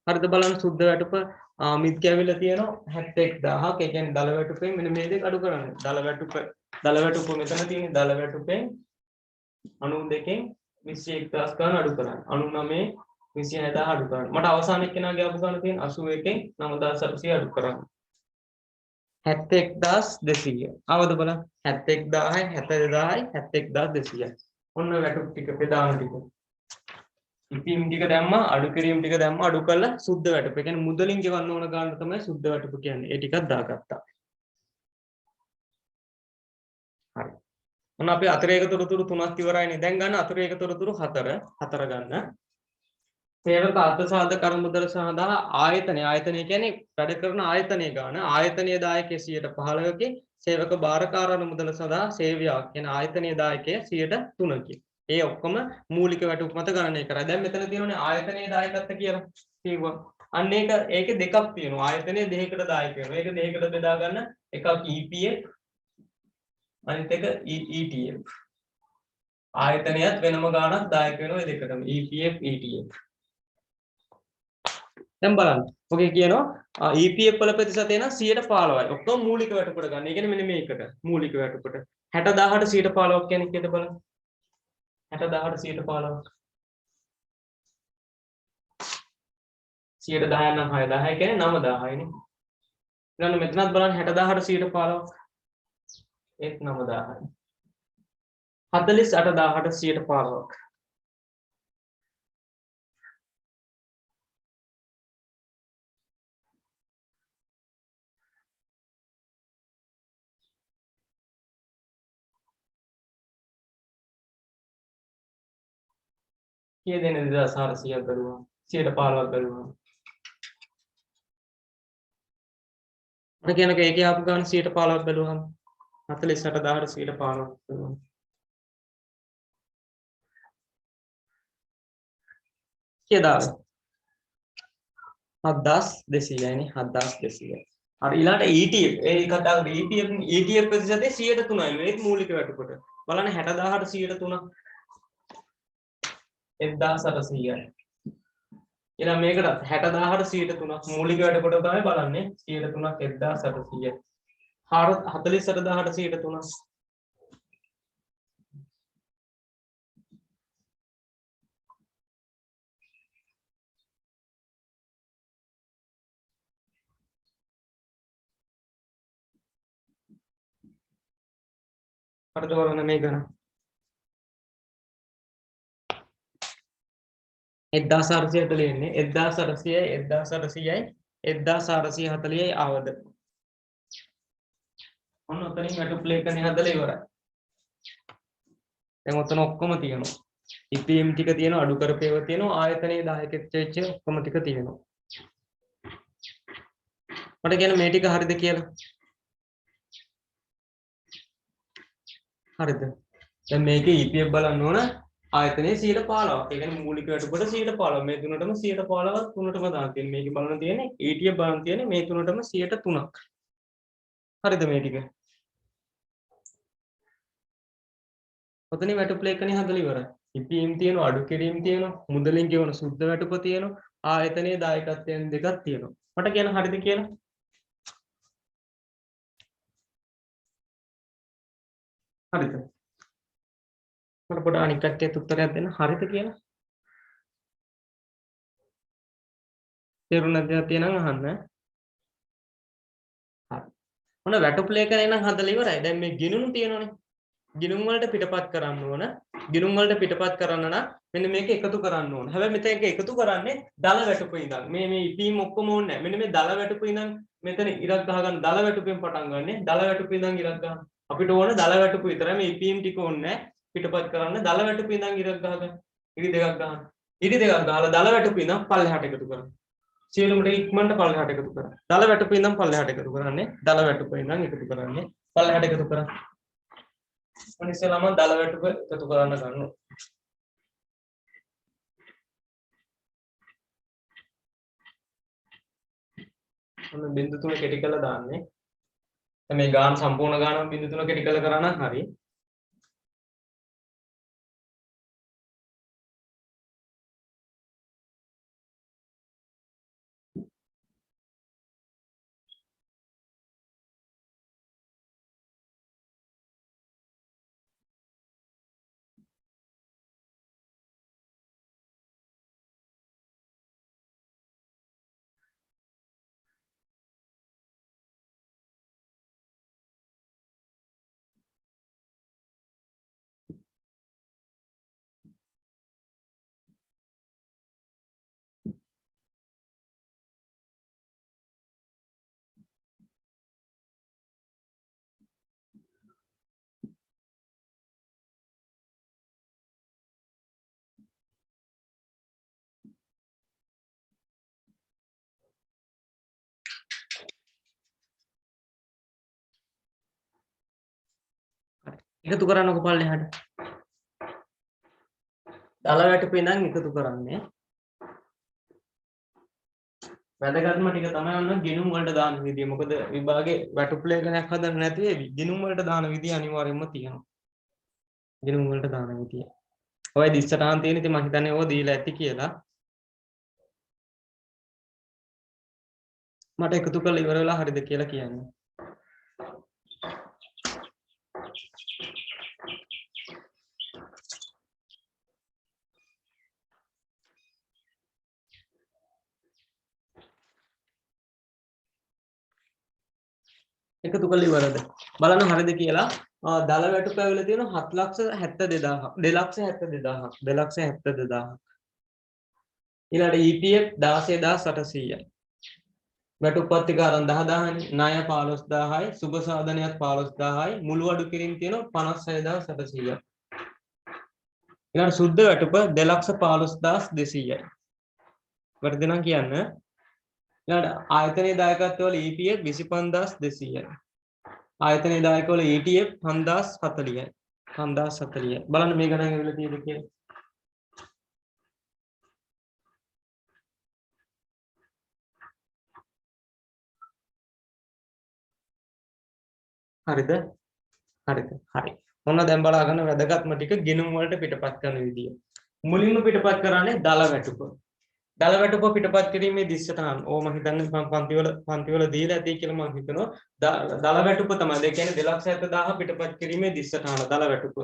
හරිද බලන්න සුද්ධ වැටුප මිත්‍ය ඇවිල්ලා තියෙනවා 71000ක්. ඒ කියන්නේ දල වැටුපෙන් මෙන්න මේ දෙක අඩු කරන්න. දල වැටුප මෙතන තියෙන දල වැටුපෙන් 92කින් 21000 ගාන අඩු කරන්න. 99 26000 අඩු කරන්න. මට අවසාන එක්කෙනාගේ අපු ගාන තියෙන 81කින් 9800 අඩු කරන්න. 71200. අවද බලන්න 71000යි 72000යි 71200. ඔන්න වැටුප් ටික ප්‍රධාන ටික. ඉපීම් ටික දැම්මා අඩු කිරීම ටික දැම්මා අඩු කළා සුද්ධ වැටුප. ඒ කියන්නේ මුදලින් ගෙවන්න ඕන ගාන තමයි සුද්ධ වැටුප කියන්නේ. ඒ ටිකක් දාගත්තා. හරි. මොන අපි අතිරේක තොරතුරු 3ක් ඉවරයිනේ. දැන් ගන්න අතිරේක තොරතුරු 4 ගන්න. සේවක අර්ථසාධක කරමුදල සඳහා ආයතනය කියන්නේ වැඩ කරන ආයතනයේ ගාන ආයතනීය දායකයේ 15%කින් සේවක භාරකාර අනුමුදල සඳහා සේවයක් කියන ආයතනීය දායකයේ 3%කින්. ඒ ඔක්කොම මූලික වැටුප් මත ගණනය කරා. දැන් මෙතන තියෙනනේ ආයතනීය දායකත්ව කියලා කිව්වා. අන්න ඒකේ දෙකක් තියෙනවා. ආයතනයේ දෙකකට දායක වෙනවා. ඒක දෙකකට බෙදා ගන්න එකක් EPF අනිත් එක ETF. ආයතනයත් වෙනම ගාණක් දායක වෙනවා ඒ දෙකටම EPF ETF. දැන් බලන්න. ඔකේ කියනවා EPF වල ප්‍රතිශතය නම් 115යි. ඔක්කොම මූලික වැටුපට ගන්න. ඒ කියන්නේ මෙන්න මේකට මූලික වැටුපට 60000ට 115ක් කියන්නේ කීයද බලන්න. 60000ට 115ක් 110ක් නම් 6000 කියන්නේ 9000යි නේ. ඊළඟ මෙතනත් බලන්න 60000ට 115ක් ඒත් 9000යි. 48000ට 115ක් කීය දෙනෙ 2400ක් බැලුවා 115ක් බැලුවා. මට කියනක ඒකේ ආපු ගාන 115ක් බැලුවාම 48000ට 115ක් බැලුවා. කීයද 7200යි නේ 7200. අර ඊළාට ETF ඒ කතා කරේ ETF ප්‍රතිශතය 103යි මේක මූලික වැටුපට. බලන්න 60000ට 103 1800යි. ඊළඟ මේකට 60000ට 103ක් මූලික වැටුපට තමයි බලන්නේ 103ක් 1800යි. 48000ට 103ක් හරිද බලන්න මේක 1440 ලියන්නේ 1400යි 1400යි 1440යි ආවද ඔන්න ඔතනින් වැටුප් ලේඛනය හදලා ඉවරයි. දැන් ඔතන ඔක්කොම තියෙනවා. ඉපීම් ටික තියෙනවා අඩු කරපේව තියෙනවා ආයතනයේ දායකත්වයේ වෙච්ච ඔක්කොම ටික තියෙනවා. මට කියන මේ ටික හරිද කියලා. හරිද? දැන් මේකේ EPF බලන්න ඕන ආයතනයේ 115ක්. ඒ කියන්නේ මූලික වැටුපට 115. මේ තුනටම 115ක් තුනටම දාන්න තියෙන්නේ. මේකේ බලන්න තියෙන්නේ ETF බලන්න තියෙන්නේ මේ තුනටම 103ක්. හරිද මේ ටික? ඔතනින් වැටුප් ලේඛනය හදලා ඉවරයි. ඉපීම් තියෙනවා අඩු කිරීම තියෙනවා මුදලින් ගෙවන සුද්ධ වැටුප තියෙනවා ආයතනයේ දායකත්වයන් දෙකක් තියෙනවා. මට කියන හරිද කියලා? හරිද? මට පොඩ අනික් කට්ටියත් උත්තරයක් දෙන්න හරිද කියලා? තේරුණාද තියෙනවනම් අහන්න. හරි. මොන වැටුප් ලේඛනය නම් හදලා ඉවරයි. දැන් මේ ගිණුම් තියෙනවනේ. ගිණුම් වලට පිටපත් කරන්න ඕන. ගිණුම් වලට පිටපත් කරන්න නම් මෙන්න මේක එකතු කරන්න ඕන. හැබැයි මෙතන එකතු කරන්නේ දල වැටුපේ ඉඳන්. මේ ඉපීම් ඔක්කොම ඕනේ නැහැ. මෙන්න මේ දල වැටුපේ ඉඳන් මෙතන ඉරක් ගහගන්න දල වැටුපෙන් පටන් ගන්නෙ. දල වැටුපේ ඉඳන් ඉරක් ගන්න. අපිට ඕන දල වැටුප විතරයි. මේ ඉපීම් ටික ඕනේ නැහැ. පිටපත් කරන්න දල වැටුපේ ඉඳන් ඉරක් ගහගන්න. ඉරි දෙකක් ගන්න. ඉරි දෙකක් ගහලා දල වැටුපේ ඉඳන් පල්ලෙහාට එකතු කරන්න. සියලුම ටික ඉක්මනට පල්ලෙහාට එකතු කරන්න. දල වැටුපේ ඉඳන් පල්ලෙහාට එකතු කරන්නේ. දල වැටුපේ ඉඳන් එකතු කරන්නේ. පල්ලෙහාට එකතු කරන්න. ඉස්සෙල්ලාම දල වැටුප එකතු කරන්න ගන්නවා. ඔන්න බිංදු 3 කෙටි කරලා දාන්නේ. දැන් මේ ගාන සම්පූර්ණ ගානම බිංදු 3 කෙටි කරලා කරා නම් හරි. එකතු කරන්නකො පල්ලෙහාට. දල වැටුපේ ඉඳන් එකතු කරන්නේ. වැදගත්ම ටික තමයි ඔන්න ගිණුම් වලට දාන විදිය. මොකද විභාගේ වැටුප් ලේඛනයක් හදන්න නැති වෙවි. ගිණුම් වලට දාන විදිය අනිවාර්යයෙන්ම තියෙනවා. ගිණුම් වලට දාන විදිය. ඔය දිස්සටහන් තියෙන ඉතින් මම හිතන්නේ ඕක දීලා ඇති කියලා. මට එකතු කරලා ඉවර වෙලා හරිද කියලා කියන්න. එකතු කරලා ඉවරද? බලන්න හරිද කියලා. දල වැටුප ඇවිල්ලා තියෙන 7,72,000ක් 2,72,000ක් 2,72,000ක්. ඊළඟට EPF 16,800යි. වැටුප් පත්තිකාරම් 10,000යි, ණය 15,000යි, සුබ සාධනයක් 15,000යි, මුළු අඩු කිරීම තියෙනවා 56,700යි. ඊළඟට සුද්ධ වැටුප 2,15,200යි. වැරදි නම් කියන්න. ඊළඟට ආයතනයේ දායකත්ව වල EPF 25,200යි. ආයතනයේ දායක වල ETF 5,040යි. 5,040යි. බලන්න මේ ගණන් ඇවිල්ලා තියෙද කියලා. හරිද? හරිද? හරි. ඔන්න දැන් බලා ගන්න වැදගත්ම ටික ගිණුම් වලට පිටපත් කරන විදිය. මුලින්ම පිටපත් කරන්නේ දල වැටුප. දල වැටුප පිටපත් කිරීමේ දිස්සටහන්. ඕ මම හිතන්නේ මම පන්තිවල දීලා ඇති කියලා මම හිතනවා. දල වැටුප තමයි. ඒ කියන්නේ 2,70,000 පිටපත් කිරීමේ දිස්සටහන දල වැටුප.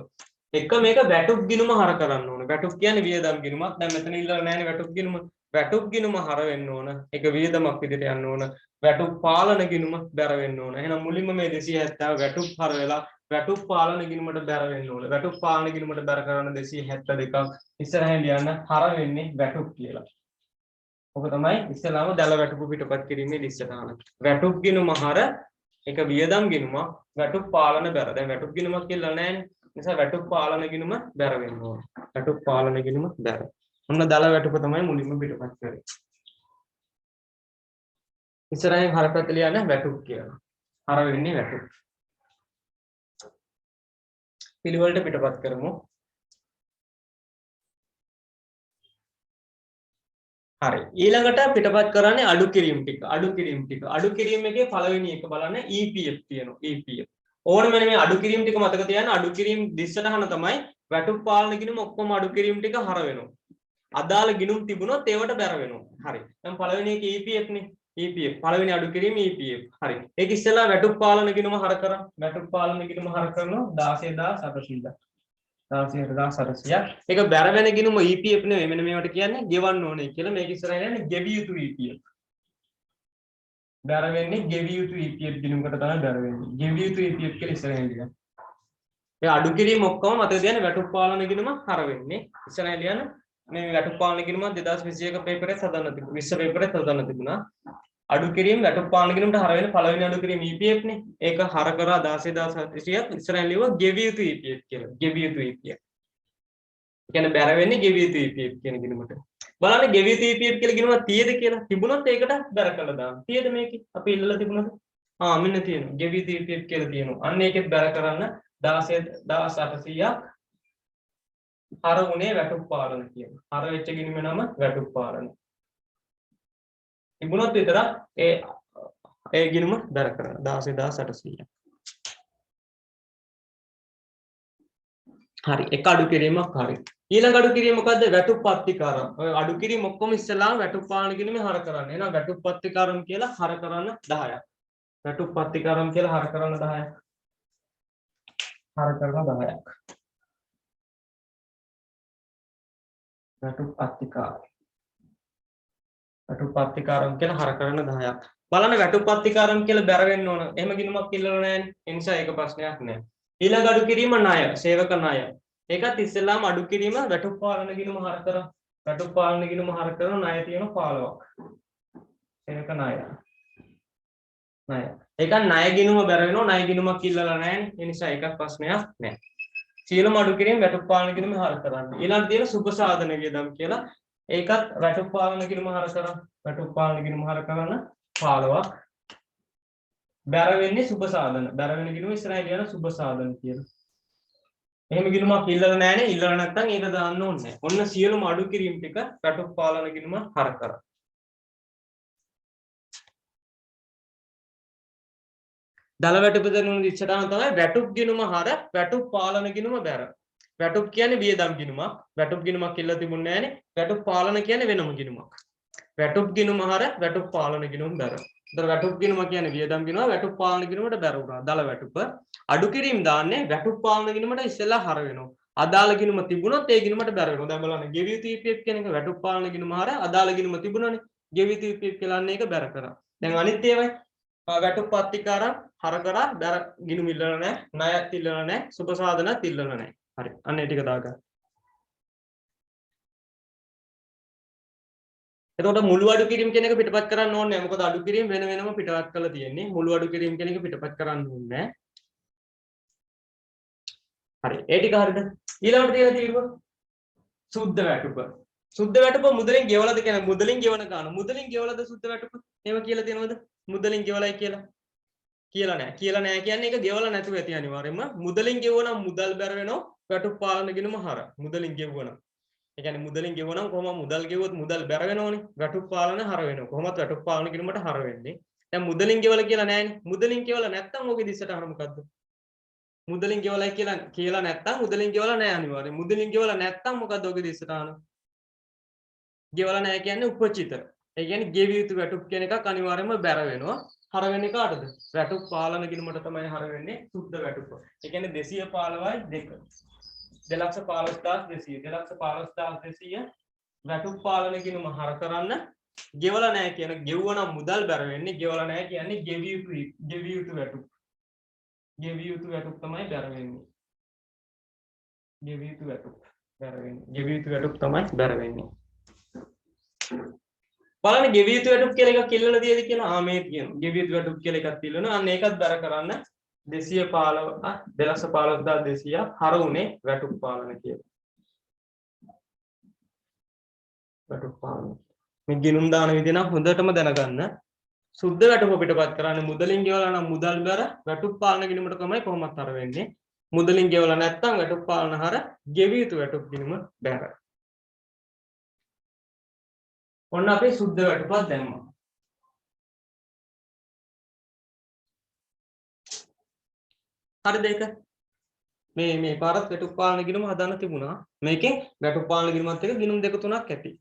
එක මේක වැටුප් ගිණුම හර කරන්න ඕන. වැටුප් කියන්නේ වියදම් ගිණුමක්. දැන් මෙතන ඉල්ලලා නැහැ නේ වැටුප් ගිණුම. වැටුප් ගිණුම හර වෙන්න ඕන. ඒක වියදමක් විදිහට යන්න ඕන. වැටුප් පාලන ගිණුම බැර වෙන්න ඕන. එහෙනම් මුලින්ම මේ 270 වැටුප් හර වෙලා වැටුප් පාලන ගිණුමට බැර වෙන්න ඕන. වැටුප් පාලන ගිණුමට බැර කරන 272ක් ඉස්සරහින් ලියන්න හර වෙන්නේ වැටුප් කියලා. ඔක තමයි ඉස්සලාම දල වැටුප පිටපත් කිරීමේ දිස්සටහන. වැටුප් ගිණුම හර එක වියදම් ගිණුමක් වැටුප් පාලන බැර. දැන් වැටුප් ගිණුමක් කියලා නැහැ. නිසා වැටුප් පාලන ගිණුම බැර වෙන්න ඕන. වැටුප් පාලන ගිණුම බැර. ඔන්න දල වැටුප තමයි මුලින්ම පිටපත් කරේ. ඉස්සරහින් හර පැත්ත ලියන්න වැටුප් කියලා. හර වෙන්නේ වැටුප්. පිළිවෙලට පිටපත් කරමු. හරි. ඊළඟට පිටපත් කරන්නේ අඩු කිරීම ටික. අඩු කිරීම එකේ පළවෙනි එක බලන්න EPF තියෙනවා. EPF. ඕනම මේ අඩු කිරීම ටික මතක තියාගන්න. අඩු කිරීම දිස්සටහන තමයි වැටුප් පාලන ගිණුම ඔක්කොම අඩු කිරීම ටික හර වෙනවා. අදාළ ගිණුම් තිබුණොත් ඒවට බැර වෙනවා. හරි. දැන් පළවෙනි එක EPF නේ. EPF පළවෙනි අඩු කිරීම EPF. හරි. ඒක ඉස්සෙල්ලා වැටුප් පාලන ගිණුම හර කරා. වැටුප් පාලන ගිණුම හර කරනවා 16,700. 16,700. ඒක බැර වෙන ගිණුම EPF නෙවෙයි. මෙන්න මේවට කියන්නේ ගෙවන්න ඕනේ කියලා. මේක ඉස්සරහින් යන්නේ ගෙවිය යුතු EPF. බැර වෙන්නේ ගෙවිය යුතු EPF ගිණුමකට තමයි බැර වෙන්නේ. ගෙවිය යුතු EPF කියලා ඉස්සරහින් ලියන්න. ඒ අඩු කිරීම ඔක්කොම මතක තියාගන්න වැටුප් පාලන ගිණුම හර වෙන්නේ. ඉස්සරහින් ලියන්න මේ වැටුප් පාලන ගිණුම 2021 පේපරේ හදන්න තිබුණා. 20 පේපරේ හදන්න තිබුණා. අඩු කිරීම වැටුප් පාලන ගිණුමට හර වෙන පළවෙනි අඩු කිරීම EPF නේ. ඒක හර කරා 16,700ක් ඉස්සරහින් ලියුවා ගෙවිය යුතු EPF කියලා. ගෙවිය යුතු EPF. කියන්නේ බැර වෙන්නේ ගෙවිය යුතු EPF කියන ගිණුමට. බලන්න ගෙවිය යුතු EPF කියලා ගිණුමක් තියෙද කියලා. තිබුණොත් ඒකට බැර කළා දාන්න. තියෙද මේකේ? අපි ඉල්ලලා තිබුණාද? මෙන්න තියෙනවා. ගෙවිය යුතු EPF කියලා තියෙනවා. අන්න ඒකෙත් බැර කරන්න 16,800ක් හර උනේ වැටුප් පාලන කියන. හර වෙච්ච ගිණුමේ නම වැටුප් පාලන. තිබුණොත් විතරක් ඒ ගිණුම බැර කරන්න 16,800. හරි. එක අඩු කිරීමක් හරි. ඊළඟ අඩු කිරීම මොකද්ද? වැටුප් පත්තිකාරම්. ඔය අඩු කිරීම ඔක්කොම ඉස්සෙල්ලාම වැටුප් පාලන ගිණුමේ හර කරන්න. එහෙනම් වැටුප් පත්තිකාරම් කියලා හර කරන්න 10ක්. වැටුප් පත්තිකාරම් කියලා හර කරන්න 10ක්. හර කරන 10ක්. වැටුප් පත්තිකාරම්. වැටුප් පත්තිකාරම් කියලා හර කරන 10ක්. බලන්න වැටුප් පත්තිකාරම් කියලා බැර වෙන්න ඕන. එහෙම ගිණුමක් ඉල්ලලා නැහැ. ඒ නිසා ඒක ප්‍රශ්නයක් නෑ. ඊළඟ අඩු කිරීම ණය, සේවක ණය. ඒකත් ඉස්සෙල්ලාම අඩු කිරීම වැටුප් පාලන ගිණුම හර කරා. වැටුප් පාලන ගිණුම හර කරන ණය තියෙන 15ක්. සේවක ණය. ණය. ඒක ණය ගිණුම බැර වෙනවා. ණය ගිණුමක් ඉල්ලලා නැහැ. ඒ නිසා ඒක ප්‍රශ්නයක් නෑ. සියලුම අඩු කිරීම වැටුප් පාලන ගිණුම හර කරන්න. ඊළඟ තියෙන සුබ සාධන වියදම් කියලා. ඒකත් වැටුප් පාලන ගිණුම හර කරා. වැටුප් පාලන ගිණුම හර කරන 15ක්. බැර වෙන්නේ සුබ සාධන. බැර වෙන ගිණුම ඉස්සරහින් ලියන සුබ සාධන කියලා. එහෙම ගිණුමක් ඉල්ලලා නැහැනේ. ඉල්ලලා නැත්නම් ඒක දාන්න ඕනේ. ඔන්න සියලුම අඩු කිරීම ටික වැටුප් පාලන ගිණුම හර කරා. දල වැටුප දෙනුන ඉස්සරහම තමයි වැටුප් ගිණුම හර වැටුප් පාලන ගිණුම බැර. වැටුප් කියන්නේ වියදම් ගිණුමක්. වැටුප් ගිණුමක් ඉල්ල තිබුණේ නැහැනේ. වැටුප් පාලන කියන්නේ වෙනම ගිණුමක්. වැටුප් ගිණුම හර වැටුප් පාලන ගිණුම බැර. ඒතර වැටුප් ගිණුම කියන්නේ වියදම් ගිණුම, වැටුප් පාලන ගිණුමට බැර වුණා. දල වැටුප. අඩු කිරීම දාන්නේ වැටුප් පාලන ගිණුමට ඉස්සෙල්ලා හර වෙනවා. අදාළ ගිණුම තිබුණොත් ඒ ගිණුමට බැර වෙනවා. දැන් බලන්න ගෙවිය යුතු EPF කියන එක වැටුප් පාලන ගිණුම හර අදාළ ගිණුම තිබුණානේ. ගෙවිය යුතු EPF කියලා අන්න ඒක බැර කරා. දැන් අනිත් ඒවායි වැටුප් පත්තිකාරම් හර කරා බැර ගිණුම ඉල්ලලා නැහැ. ණයත් ඉල්ලලා නැහැ. සුපසාධනත් ඉල්ලලා නැහැ. හරි. අන්න ඒ ටික දාගන්න. එතකොට මුළු අඩු කිරීම කියන එක පිටපත් කරන්න ඕනේ නැහැ. මොකද අඩු කිරීම වෙන වෙනම පිටපත් කරලා තියෙන්නේ. මුළු අඩු කිරීම කියන එක පිටපත් කරන්න ඕනේ නැහැ. හරි. ඒ ටික හරිද? ඊළඟට තියෙන තීරුව සුද්ධ වැටුප. සුද්ධ වැටුප මුදලින් ගෙවලද කියන්නේ මුදලින් ගෙවන ගාන. මුදලින් ගෙවලද සුද්ධ වැටුප? එහෙම කියලා තියෙනවද? මුදලින් ගෙවලයි කියලා. කියලා නැහැ. කියලා නැහැ කියන්නේ ඒක ගෙවලා නැතුව ඇති අනිවාර්යයෙන්ම. මුදලින් ගෙවුවනම් මුදල් බැර වෙනවා. වැටුප් පාලන ගිණුම හර. මුදලින් ගෙවුවනම්. ඒ කියන්නේ මුදලින් ගෙවුවනම් කොහොම මුදල් ගෙවුවොත් මුදල් බැර වෙනවනේ. වැටුප් පාලන හර වෙනවා. කොහොමද වැටුප් පාලන ගිණුමට හර වෙන්නේ? දැන් මුදලින් ගෙවලා කියලා නැහැනේ. මුදලින් ගෙවලා නැත්තම් ඕකේ දිස්සට හර මොකද්ද? මුදලින් ගෙවලයි කියලා නැත්තම් මුදලින් ගෙවලා නැහැ අනිවාර්යයෙන්. මුදලින් ගෙවලා නැත්තම් මොකද්ද ඔගේ දිස්සට හර? ගෙවලා නැහැ කියන්නේ උපචිත. ඒ කියන්නේ ගෙවිය යුතු වැටුප් කියන එකක් අනිවාර්යයෙන්ම බැර වෙනවා. හර වෙන්නේ කාටද? වැටුප් පාලන ගිණුමට තමයි හර වෙන්නේ සුද්ධ වැටුප. ඒ කියන්නේ 215යි 2. 215200 215200 වැටුප් පාලන ගිණුම හර කරන්න ගෙවලා නැහැ කියන ගෙවුවනම් මුදල් බැර වෙන්නේ. ගෙවලා නැහැ කියන්නේ ගෙවිය යුතු වැටුප. ගෙවිය යුතු වැටුප තමයි බැර වෙන්නේ. ගෙවිය යුතු වැටුප බැර වෙන්නේ. ගෙවිය යුතු වැටුප තමයි බැර වෙන්නේ. බලන්න ගෙවිය යුතු වැටුප් කියලා එකක් ඉල්ලලා තියෙද කියලා. මේ තියෙනවා. ගෙවිය යුතු වැටුප් කියලා එකක් ඉල්ලනවා. අන්න ඒකත් බැර කරන්න 215200 හර උනේ වැටුප් පාලන කියලා. වැටුප් පාලන. මේ ගිණුම් දාන විදිහ නම් හොඳටම දැනගන්න. සුද්ධ වැටුප පිටපත් කරන්නේ මුදලින් ගෙවලා නම් මුදල් බැර වැටුප් පාලන ගිණුමට තමයි කොහොමත් හර වෙන්නේ. මුදලින් ගෙවලා නැත්නම් වැටුප් පාලන හර ගෙවිය යුතු වැටුප් ගිණුම බැර. ඔන්න අපේ සුද්ධ වැටුපක් දැම්මා. හරිද ඒක? මේ පාරත් වැටුප් පාලන ගිණුම හදන්න තිබුණා. මේකෙන් වැටුප් පාලන ගිණුමත් එක්ක ගිණුම් දෙක තුනක් ඇති.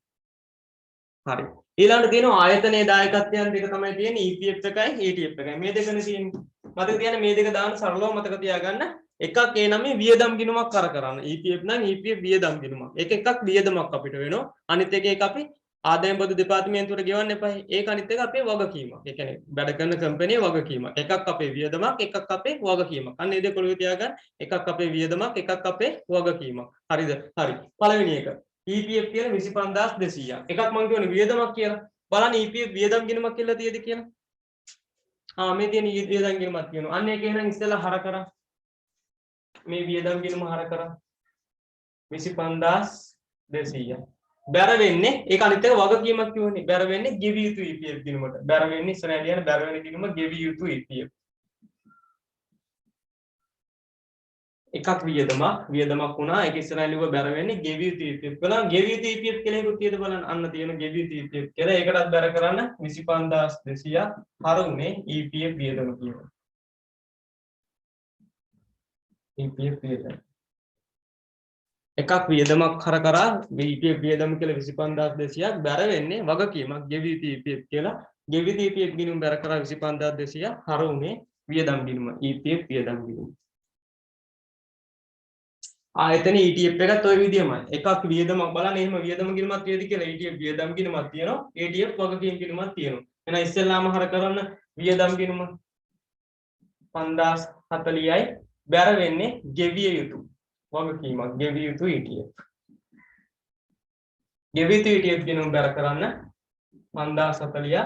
හරි. ඊළඟට තියෙනවා ආයතනයේ දායකත්වයන් දෙක තමයි තියෙන්නේ EPF එකයි ETF එකයි. මේ දෙකනේ තියෙන්නේ. මතක තියාගන්න මේ දෙක දාන්න සරලව මතක තියාගන්න. එකක් ඒ නමේ වියදම් ගිණුමක් කර කරන්න. EPF නම් EPF වියදම් ගිණුමක්. එකක් වියදමක් අපිට වෙනවා. අනිත් එක අපි ආදායම් බදු දෙපාර්තමේන්තුවට ගෙවන්න එපා. ඒක අනිත් එක අපේ වගකීමක්. ඒ කියන්නේ වැඩ කරන කම්පැනියේ වගකීමක්. එකක් අපේ වියදමක්, එකක් අපේ වගකීමක්. අන්න ඒ දෙක ඔළුවේ තියාගන්න. එකක් අපේ වියදමක්, එකක් අපේ වගකීමක්. හරිද? හරි. පළවෙනි එක. EPF කියන 25200ක්. එකක් මම කියවනේ වියදමක් කියලා. බලන්න EPF වියදම් ගිණුමක් කියලා තියෙද කියලා. මේ තියෙන වියදම් ගිණුමක් තියෙනවා. අන්න ඒක එහෙනම් ඉස්සෙල්ලා හර කරා. මේ වියදම් ගිණුම හර කරා. 25200. බැර වෙන්නේ ඒක අනිත් එක වගකීමක් කියවනේ. බැර වෙන්නේ ගෙවිය යුතු EPF ගිණුමට. බැර වෙන්නේ ඉස්සරහට යන බැර වෙන ගිණුම ගෙවිය යුතු EPF. එකක් වියදමක් වුණා. ඒක ඉස්සරහින් ලිව්ව බැර වෙන්නේ ගෙවිය යුතු EPF. බලන්න ගෙවිය යුතු EPF කියලා එකක් තියෙද බලන්න. අන්න තියෙන ගෙවිය යුතු EPF කියලා. ඒකටත් බැර කරන්න 25200 හර උනේ EPF වියදම කියනවා. EPF වියදම. එකක් වියදමක් හර කරා EPF වියදම කියලා 25200ක් බැර වෙන්නේ වගකීමක් ගෙවිය යුතු EPF කියලා. ගෙවිය යුතු EPF ගිණුම බැර කරා 25200 හර උනේ වියදම් ගිණුම EPF වියදම් ගිණුම. ආයතන ETF එකත් ওই විදිහමයි. එකක් වියදමක් බලන්න එහෙම වියදම ගිණුමක් තියෙද කියලා ETF වියදම් ගිණුමක් තියෙනවා. ETF වගකීම් ගිණුමක් තියෙනවා. එහෙනම් ඉස්සෙල්ලාම හර කරන්න වියදම් ගිණුම 5040යි බැර වෙන්නේ ගෙවිය යුතු වගකීමක් ගෙවිය යුතු ETF. ගෙවිය යුතු ETF ගිණුම බැර කරන්න 5040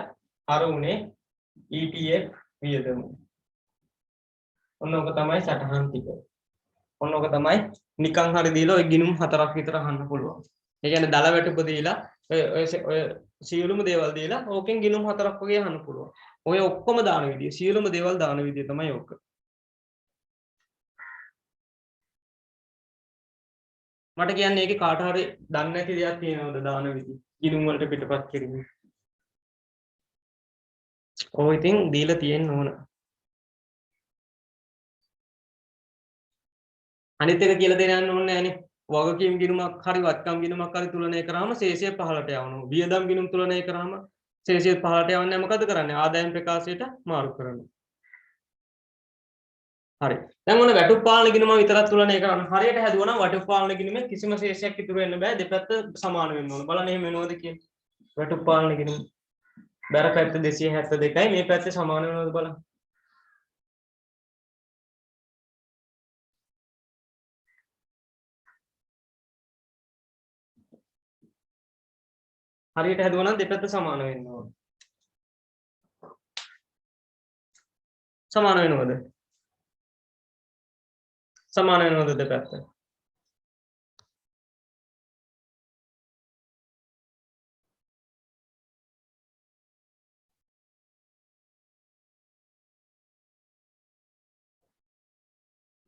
හර උනේ ETF වියදම. ඔන්න ඔක තමයි සටහන් ටික. ඔන්න ඔක තමයි නිකන් හරි දීලා ඔය ගිණුම් හතරක් විතර අහන්න පුළුවන්. ඒ කියන්නේ දල වැටුප දීලා ඔය සියලුම දේවල් දීලා ඕකෙන් ගිණුම් හතරක් වගේ අහන්න පුළුවන්. ඔය ඔක්කොම දාන විදිය සියලුම දේවල් දාන විදිය තමයි ඕක. මට කියන්නේ ඒකේ කාට හරි දන්නේ නැති දෙයක් තියෙනවද දාන විදි ගිණුම් වලට පිටපත් කිරීම ඔය ඉතින් දීලා තියෙන්න ඕන අනිත් එක කියලා දෙන්න යන්න ඕනේ නැහනේ වගකීම් ගිණුමක් හරි වත්කම් ගිණුමක් හරි තුලනය කරාම ශේෂය 15ට යවනවා වියදම් ගිණුම් තුලනය කරාම ශේෂය 15ට යවන්නේ මොකද කරන්නේ ආදායම් ප්‍රකාශයට මාරු කරනවා හරි දැන් ඔන්න වැටුප් පාලන ගිණුම විතරක් තුලනය කරන්න හරියට හැදුවා නම් වැටුප් පාලන ගිණුමේ කිසිම ශේෂයක් ඉතුරු වෙන්න බෑ දෙපැත්ත සමාන වෙන්න ඕන බලන්න එහෙම වෙනවද කියන්නේ වැටුප් පාලන ගිණුම බැර පැත්ත 272යි මේ පැත්තේ සමාන වෙනවද බලන්න හරියට හැදුවා නම් දෙපැත්ත සමාන වෙන්න ඕන සමාන වෙනවද සමාන වෙනවද දෙපැත්ත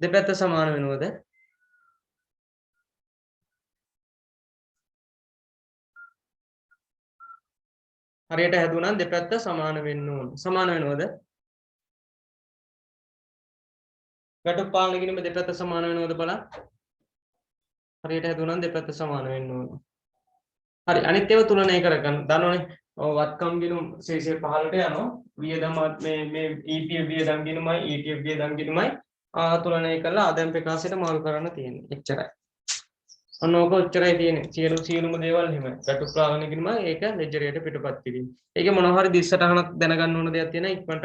දෙපැත්ත සමාන වෙනවද හරියට හැදුවා නම් දෙපැත්ත සමාන වෙන්න ඕන සමාන වෙනවද වැටුප් පාලන ගිණුම දෙපැත්ත සමාන වෙනවද බලන්න හරියට හැදුවා නම් දෙපැත්ත සමාන වෙන්න ඕන හරි අනිත් ඒවා තුලනය කරගන්න දන්නවනේ වත්කම් ගිණුම් ශේෂය 15ට යනවා වියදම් මේ EPF වියදම් ගිණුමයි ETF වියදම් ගිණුමයි තුලනය කරලා ආදායම් ප්‍රකාශයට මාරු කරන්න තියෙන්නේ එච්චරයි ඔන්න ඕක ඔච්චරයි තියෙන්නේ සියලුම දේවල් එහෙමයි වැටුප් පාලන ගිණුම ඒක ලෙජරයට පිටපත් කිරීම ඒකේ මොනවා හරි දිස්සටහනක් දැනගන්න ඕන දෙයක් තියෙනවා ඉක්මනට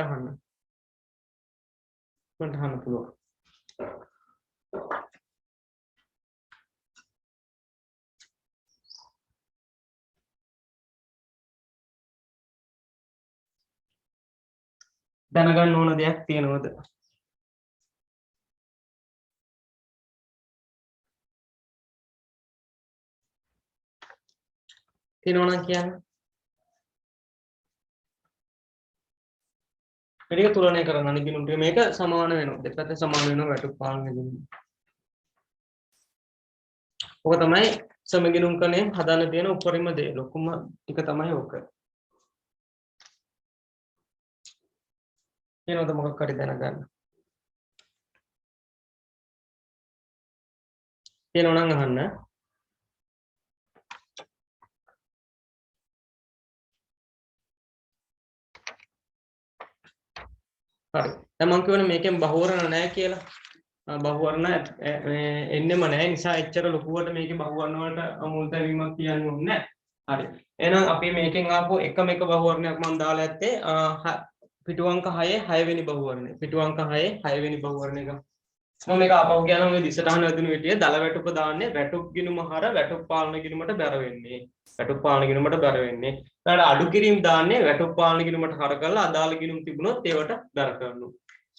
අහන්න පුළුවන් දැනගන්න ඕන දෙයක් තියෙනවද තියෙනවා නම් කියන්න මේක තුලනය කරන්න අනිත් ගිණුම් ටික මේක සමාන වෙනවා දෙපැත්ත සමාන වෙනවා වැටුප් පාලන ගිණුම ඔක තමයි සමගිණුම් කණේ හදන්න තියෙන උපරිම දේ ලොකුම ටික තමයි ඕක කියනවද මොකක් හරි දැනගන්න කියනවා නම් අහන්න හරි දැන් මම කියවනේ මේකෙන් බහුවර්ණ නැහැ කියලා බහුවර්ණ එන්නෙම නැහැ නිසා එච්චර ලොකුවට මේකේ බහුවර්ණ වලට මුල් තැවීමක් කියන්න ඕනේ නැහැ හරි එහෙනම් අපි මේකෙන් ආපු එකම එක බහුවර්ණයක් මම දාලා ඇත්තේ පිටු අංක 6 6 වෙනි බහුවර්ණය පිටු අංක 6 6 වෙනි බහුවර්ණය එක මම මේක ආපහු කියනවා මේ දිසටහන වැදුණු විදිය දල වැටුප දාන්නේ වැටුප් ගිණුම හර වැටුප් පාලන ගිණුමට බැර වෙන්නේ වැටුප් පාලන ගිණුමට බැර වෙන්නේ ඊළඟ අඩු කිරීම දාන්නේ වැටුප් පාලන ගිණුමට හර කරලා අදාළ ගිණුම් තිබුණොත් ඒවට බැර කරනවා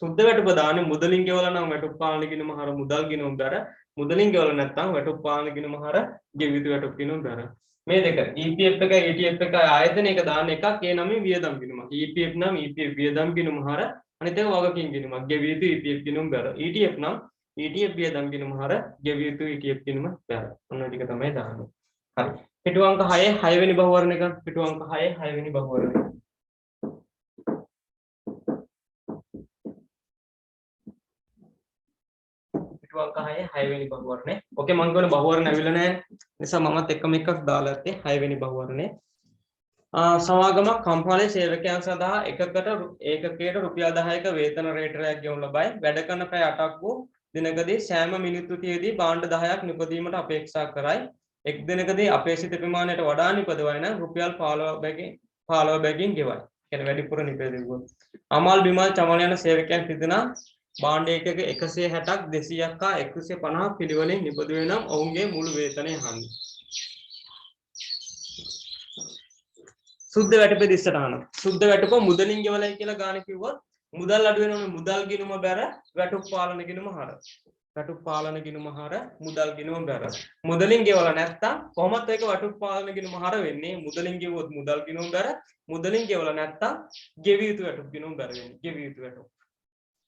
සුද්ධ වැටුප දාන්නේ මුදලින් ගෙවලා නම් වැටුප් පාලන ගිණුම හර මුදල් ගිණුම බැර මුදලින් ගෙවලා නැත්නම් වැටුප් පාලන ගිණුම හර ගෙවිතු වැටුප් ගිණුම බැර මේ දෙක EPF එක ETF එක ආයතනයක දාන එකක් ඒ නම වියදම් ගිණුමක් EPF නම් EPF වියදම් ගිණුම හර අනිත් එක වගකීම් ගිණුමක් ගෙවිය යුතු ETF ගිණුම බැර ETF නම් ETF වියදම් ගිණුම හර ගෙවිය යුතු ETF ගිණුම බැර ඔන්න ටික තමයි දාන්නේ හරි පිටු අංක 6 6 වෙනි බහුවර්ණ එක පිටු අංක 6 6 වෙනි බහුවර්ණ එක පිටු අංක 6 6 වෙනි බහුවර්ණය ඕකේ මම කියන බහුවර්ණ ඇවිල්ලා නැහැ නිසා මමත් එකම එකක් දාලා ඇත්තේ 6 වෙනි බහුවර්ණය සමාගමක් කම්පාලයේ සේවකයන් සඳහා ඒකකයට රුපියල් 10ක වේතන රේටරයක් ගෙවනු ලබයි වැඩ කරන පැය 8ක් වූ දිනකදී සෑම මිනිත්තු 30දී භාණ්ඩ 10ක් නිපදවීමට අපේක්ෂා කරයි එක් දිනකදී අපේක්ෂිත ප්‍රමාණයට වඩා නිපදවයි නම් රුපියල් 15 බැගින් ගෙවයි කියන්නේ වැඩිපුර නිපදවුවොත් අමල් බිමල් චමල් යන සේවකයන් තිදෙනා භාණ්ඩ ඒකක 160ක් 200ක් හා 150ක් පිළිවෙලින් නිපදවේ නම් ඔවුන්ගේ මුළු වේතනය හරියි සුද්ධ වැටුපේ දිස්සටහන සුද්ධ වැටුප මුදලින් ගෙවලයි කියලා ගාන කිව්වොත් මුදල් අඩු වෙනවනේ මුදල් ගිණුම බැර වැටුප් පාලන ගිණුම හර වැටුප් පාලන ගිණුම හර මුදල් ගිණුම බැර මුදලින් ගෙවලා නැත්තම් කොහොමත් ඒක වැටුප් පාලන ගිණුම හර වෙන්නේ මුදලින් ගෙවුවොත් මුදල් ගිණුම බැර මුදලින් ගෙවලා නැත්තම් ගෙවිය යුතු වැටුප් ගිණුම බැර වෙන්නේ ගෙවිය යුතු වැටුප්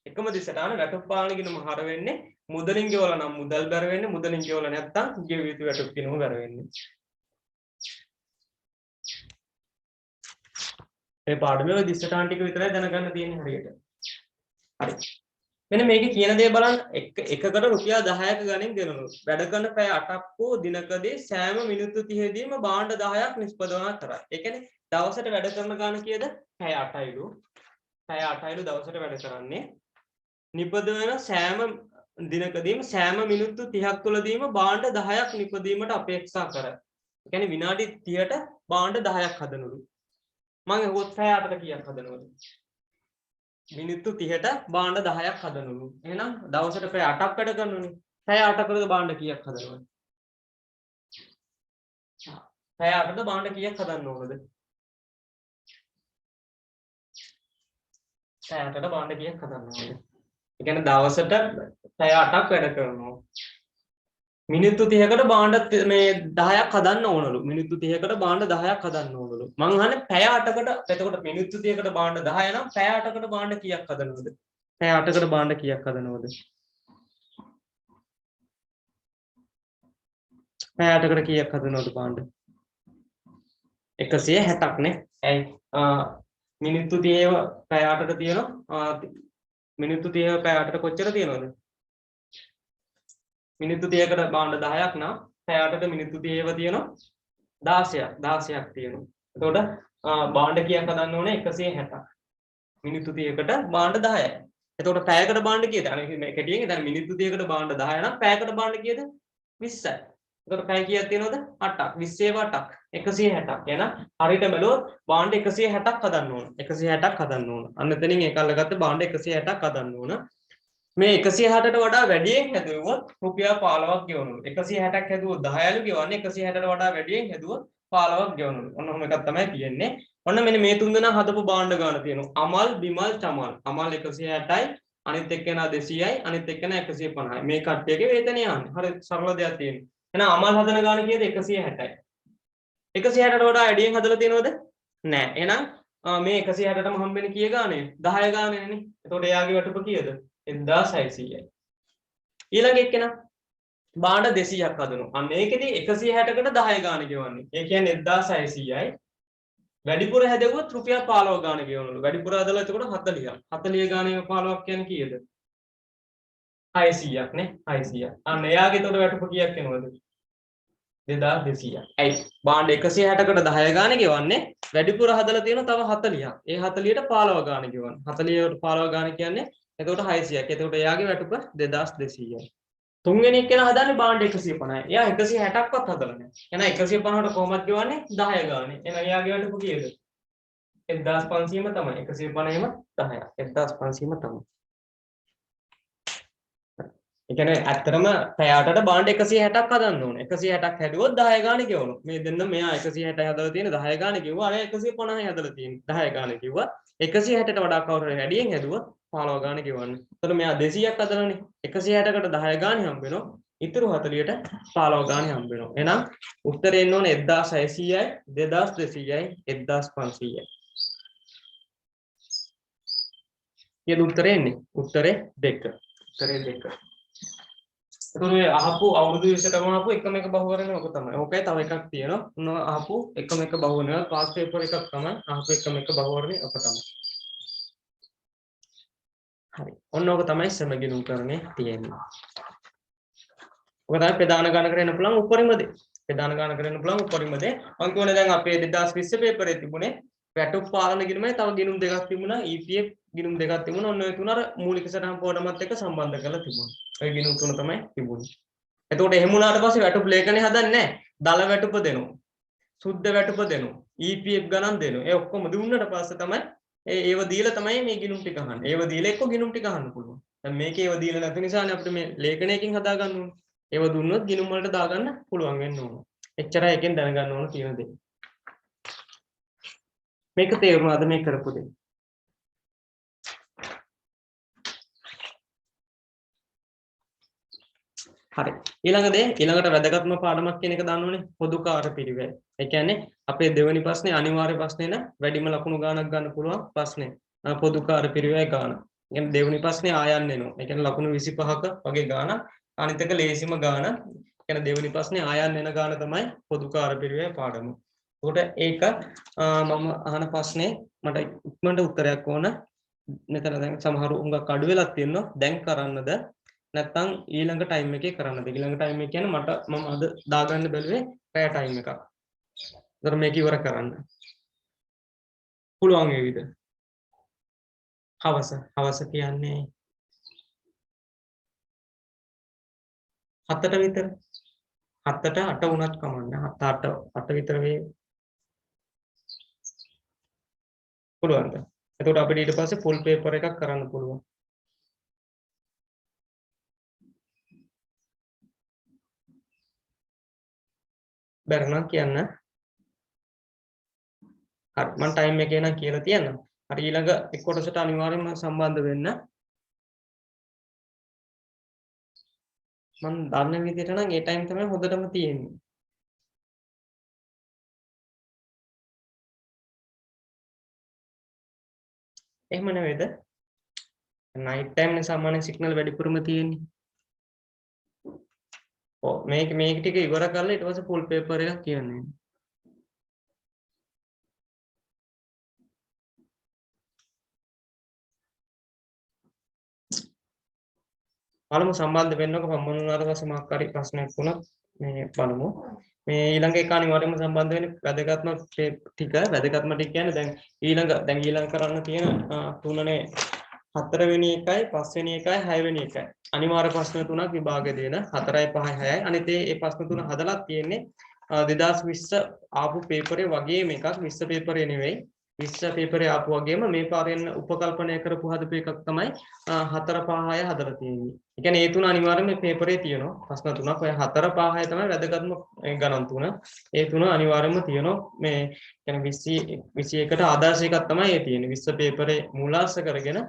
එකම දිශාන වැටුප් පාලන ගිණුම හර වෙන්නේ මුදලින් ගෙවලා නම් මුදල් බැර වෙන්නේ මුදලින් ගෙවලා නැත්තම් ගෙවිය යුතු වැටුප් ගිණුම බැර වෙන්නේ. මේ පාඩමේ ওই දිශාන ටික විතරයි දැනගන්න තියෙන්නේ හරියට. හරි. මෙන්න මේකේ කියන දේ බලන්න එකකට රුපියල් 10ක ගණන් දෙනලු. වැඩ කරන පැය 8ක් හෝ දිනකදී සෑම මිනිත්තු 30දීම භාණ්ඩ 10ක් නිෂ්පදවන කරයි. ඒ කියන්නේ දවසට වැඩ කරන ගාන කීයද? පැය 8යිලු. පැය 8යිලු දවසට වැඩ කරන්නේ. නිපදවන සෑම දිනකදීම සෑම මිනිත්තු 30ක් තුළදීම භාණ්ඩ 10ක් නිපදීමට අපේක්ෂා කරයි. ඒ කියන්නේ විනාඩි 30ට භාණ්ඩ 10ක් හදනලු. මම අහුවොත් පැය 8ට කීයක් හදනවද? මිනිත්තු 30ට භාණ්ඩ 10ක් හදනලු. එහෙනම් දවසට පැය 8ක් වැඩ කරනවනේ. පැය 8කට භාණ්ඩ කීයක් හදනවද? පැය 8ට භාණ්ඩ කීයක් හදන්න ඕනද? පැය 8ට භාණ්ඩ කීයක් හදන්න ඕනද? ඒ කියන්නේ දවසට පැය 8ක් වැඩ කරනවා. මිනිත්තු 30කට භාණ්ඩ මේ 10ක් හදන්න ඕනලු. මිනිත්තු 30කට භාණ්ඩ 10ක් හදන්න ඕනලු. මං අහන්නේ පැය 8කට එතකොට මිනිත්තු 30කට භාණ්ඩ 10 නම් පැය 8කට භාණ්ඩ කීයක් හදනවද? පැය 8කට භාණ්ඩ කීයක් හදනවද? පැය 8කට කීයක් හදනවද භාණ්ඩ? 160ක් නේ. ඇයි මිනිත්තු 30 පැය 8ට තියෙනවා. මිනිත්තු 30 පැය 8ට කොච්චර තියෙනවද? මිනිත්තු 30කට භාණ්ඩ 10ක් නම් පැය 8ට මිනිත්තු 30ව තියෙනවා 16ක් තියෙනවා. එතකොට භාණ්ඩ කීයක් හදන්න ඕනේ? 160ක්. මිනිත්තු 30කට භාණ්ඩ 10යි. එතකොට පැයකට භාණ්ඩ කීයද? අනේ මේ කෙටියෙන් දැන් මිනිත්තු 30කට භාණ්ඩ 10 නම් පැයකට භාණ්ඩ කීයද? 20යි. එතකොට පැය කීයක් තියෙනවද? 8ක්. 20 8ක්. 160ක්. එහෙනම් හරියට බැලුවොත් භාණ්ඩ 160ක් හදන්න ඕන. 160ක් හදන්න ඕන. අන්න එතනින් ඒක අල්ලගත්ත භාණ්ඩ 160ක් හදන්න ඕන. මේ 160ට වඩා වැඩියෙන් හැදුවොත් රුපියල් 15ක් ගෙවනලු. 160ක් හැදුවොත් 10යිලු ගෙවන්නේ. 160ට වඩා වැඩියෙන් හැදුවොත් 15ක් ගෙවනලු. ඔන්න ඔහොම එකක් තමයි තියෙන්නේ. ඔන්න මෙන්න මේ තුන් දෙනා හදපු භාණ්ඩ ගාන තියෙනවා. අමල්, බිමල්, චමල්. අමල් 160යි, අනිත් එක්කෙනා 200යි, අනිත් එක්කෙනා 150යි. මේ කට්ටියගේ වේතනය යන්නේ. හරි සරල දෙයක් තියෙනවා. එහෙනම් අමල් හදන ගාන කීයද? 160යි. 160ට වඩා වැඩියෙන් හදලා තියෙනවද? නෑ. එහෙනම් මේ 160ටම හම්බෙන්නේ කීය ගානේ? 10 ගානේනේ. එතකොට එයාගේ වටුප කීයද? 1600යි. ඊළඟ එක්කෙනා භාණ්ඩ 200ක් හදනවා. අන්න ඒකෙදි 160කට 10 ගාන ගෙවන්නේ. ඒ කියන්නේ 1600යි. වැඩිපුර හැදෙව්වොත් රුපියල් 15 ගාන ගෙවනලු. වැඩිපුර හදලා එතකොට 40ක්. 40 ගානේ 15ක් කියන්නේ කීයද? 600ක් නේ. 600ක්. අන්න එයාගේ එතකොට වැටුප කීයක් එනවද? 2200ක්. ඇයි? භාණ්ඩ 160කට 10 ගාන ගෙවන්නේ. වැඩිපුර හදලා තියෙනවා තව 40ක්. ඒ 40ට 15 ගාන ගෙවන්නේ. 40ට 15 ගාන කියන්නේ එතකොට 600ක්. එතකොට එයාගේ වැටුප 2200යි. තුන්වෙනි එක්කෙනා හදන්නේ භාණ්ඩ 150යි. එයා 160ක්වත් හදලා නැහැ. එහෙනම් 150ට කොහොමද ගෙවන්නේ? 10 ගානේ. එහෙනම් එයාගේ වැටුප කීයද? 1500ම තමයි. 150ෙම 10ක්. 1500ම තමයි. ඒ කියන්නේ ඇත්තටම පැය 8ට භාණ්ඩ 160ක් හදන්න ඕනේ. 160ක් හැදුවොත් 10 ගානේ ගෙවනවා. මේ දෙන්න මෙයා 160යි හදලා තියෙන 10 ගානේ ගෙවුවා. අර 150යි හදලා තියෙන 10 ගානේ ගෙවුවා. 160ට වඩා කවුරු හරි වැඩියෙන් හැදුවොත් 15 ගානේ ගෙවන්නේ. එතකොට මෙයා 200ක් හදලානේ. 160කට 10 ගානේ හම්බ වෙනවා. ඉතුරු 40ට 15 ගානේ හම්බ වෙනවා. එහෙනම් උත්තරේ එන්න ඕනේ 1600යි, 2200යි, 1500යි. ඊට උත්තරේ එන්නේ. උත්තරේ 2. උත්තරේ 2. එතකොට අහපු අවුරුදු 20ටම අහපු එකම එක බහුවරණය ඔක තමයි. ඕකයි තව එකක් තියෙනවා. ඔන්න අහපු එකම එක බහුවරණය පාස් පේපර් එකක් තමයි. අහපු එකම එක බහුවරණය ඔක තමයි. හරි. ඔන්න ඕක තමයි සමගිනුම්කරණය තියෙන්නේ. ඔක තමයි ප්‍රධාන ගණකර එන්න පුළුවන් උපරිම දේ. ප්‍රධාන ගණකර එන්න පුළුවන් උපරිම දේ. මම කියවනේ දැන් අපේ 2020 පේපරේ තිබුණේ වැටුප් පාලන ගිණුමයි තව ගිණුම් දෙකක් තිබුණා. EPF ගිණුම් දෙකක් තිබුණා. ඔන්න ඔය තුන අර මූලික සටහන් පොඩමත් එක්ක සම්බන්ධ කරලා තිබුණා. ඔය ගිණුම් තුන තමයි තිබුණේ. එතකොට එහෙම වුණාට පස්සේ වැටුප් ලේඛනය හදන්නේ නැහැ. දල වැටුප දෙනවා. සුද්ධ වැටුප දෙනවා. EPF ගණන් දෙනවා. ඒ ඔක්කොම දුන්නට පස්සේ තමයි ඒව දීලා තමයි මේ ගිණුම් ටික අහන්නේ. ඒව දීලා එක්ක ගිණුම් ටික අහන්න පුළුවන්. දැන් මේකේ ඒව දීලා නැති නිසානේ අපිට මේ ලේඛනයකින් හදා ගන්න ඕනේ. ඒව දුන්නොත් ගිණුම් වලට දාගන්න පුළුවන් වෙන්න ඕන. එච්චරයි එකෙන් දැනගන්න ඕන කියන දේ. මේක තේරුණාද මේ කරපු දේ? හරි. ඊළඟට වැදගත්ම පාඩමක් කියන එක දාන්න ඕනේ පොදු කාර්ය පිළිවෙල. ඒ කියන්නේ අපේ දෙවෙනි ප්‍රශ්නේ අනිවාර්ය ප්‍රශ්නේ න වැඩිම ලකුණු ගාණක් ගන්න පුළුවන් ප්‍රශ්නේ. පොදු කාර්ය පිළිවෙල ගාන. කියන්නේ දෙවෙනි ප්‍රශ්නේ ආයන්න එනවා. ඒ කියන්නේ ලකුණු 25ක වගේ ගාන. අනිත් එක ලේසිම ගාන. කියන්නේ දෙවෙනි ප්‍රශ්නේ ආයන්න එන ගාන තමයි පොදු කාර්යපිරිවෙල පාඩම. ඒකට ඒක මම අහන ප්‍රශ්නේ මට ඉක්මනට උත්තරයක් ඕන. මෙතන දැන් සමහරු උඟක් අඩු වෙලා තියෙනවා. දැන් කරන්නද නැත්නම් ඊළඟ ටයිම් එකේ කරන්නද? ඊළඟ ටයිම් එක කියන්නේ මම අද දාගන්න බැලුවේ පැය ටයිම් එකක්. ඒතර මේක ඉවර කරන්න. පුළුවන් වේවිද? හවස කියන්නේ 7ට විතර. 7ට 8 වුණත් කමන්නේ. 7 8 විතර වේ. පුළුවන්ද? එතකොට අපිට ඊට පස්සේ ෆුල් පේපර් එකක් කරන්න පුළුවන්. බැරි නම් කියන්න. හරි මම ටයිම් එකේ නම් කියලා තියන්නම්. හරි ඊළඟ එක් කොටසට අනිවාර්යයෙන්ම සම්බන්ධ වෙන්න. මම දන්න විදිහට නම් ඒ ටයිම් තමයි හොඳටම තියෙන්නේ. එහෙම නෙවෙයිද? නයිට් ටයිම් නේ සාමාන්‍ය සිග්නල් වැඩිපුරම තියෙන්නේ. ඔව් මේක ටික ඉවර කරලා ඊට පස්සේ ෆුල් පේපර් එකක් කියන්නේ. බලමු සම්බන්ධ වෙන්නකො සම්බන්ධ වුණාට පස්සේ මාක් හරි ප්‍රශ්නයක් වුණොත් මේ බලමු. මේ ඊළඟ එක අනිවාර්යයෙන්ම සම්බන්ධ වෙන්නේ වැදගත්ම ටික කියන්නේ දැන් ඊළඟ කරන්න තියෙන තුනනේ 4 වෙනි එකයි 5 වෙනි එකයි 6 වෙනි එකයි. අනිවාර්ය ප්‍රශ්න තුනක් විභාග දෙන 4යි 5යි 6යි. අනිත් ඒ ප්‍රශ්න තුන හදලා තියෙන්නේ 2020 ආපු පේපරේ වගේම එකක් 20 පේපරේ නෙවෙයි. 20 පේපරේ ආපු වගේම මේ පාරෙන් උපකල්පනය කරපු හදපු එකක් තමයි 4 5 6 හදලා තියෙන්නේ. ඒ කියන්නේ ඒ තුන අනිවාර්යයෙන්ම මේ පේපරේ තියෙනවා. ප්‍රශ්න තුනක්. ඔය 4 5 6 තමයි වැදගත්ම ගණන් තුන. ඒ තුන අනිවාර්යයෙන්ම තියෙනවා. මේ කියන්නේ 21ට ආදර්ශ එකක් තමයි ඒ තියෙන්නේ. 20 පේපරේ මූලාශ්‍ර කරගෙන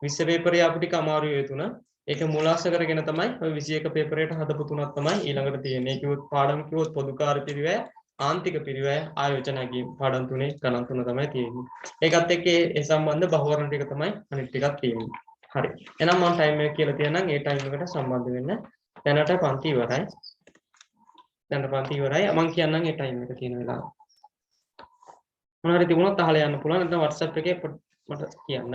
20 පේපරේ ආපු ටික අමාරුයි ඒ තුන. ඒක මූලාශ්‍ර කරගෙන තමයි ඔය 21 පේපරේට හදපු තුනක් තමයි ඊළඟට තියෙන්නේ. කිව්වොත් පාඩම් කිව්වොත් පොදු කාර්යපිරිවෙල ආන්තික පිරිවැය ආයෝජනය කිය පාඩම් තුනේ ගණන් තුන තමයි තියෙන්නේ. ඒකත් එක්ක ඒ සම්බන්ධ බහුවර්ණ ටික තමයි අනිත් ටිකක් තියෙන්නේ. හරි. එහෙනම් මම ටයිම් එක කියලා තියනම් ඒ ටයිම් එකට සම්බන්ධ වෙන්න. දැනට පන්ති ඉවරයි. මම කියන්නම් ඒ ටයිම් එක තියෙන වෙලාව. මොනවා හරි තිබුණොත් අහලා යන්න පුළුවන්. නැත්නම් WhatsApp එකේ මට කියන්න.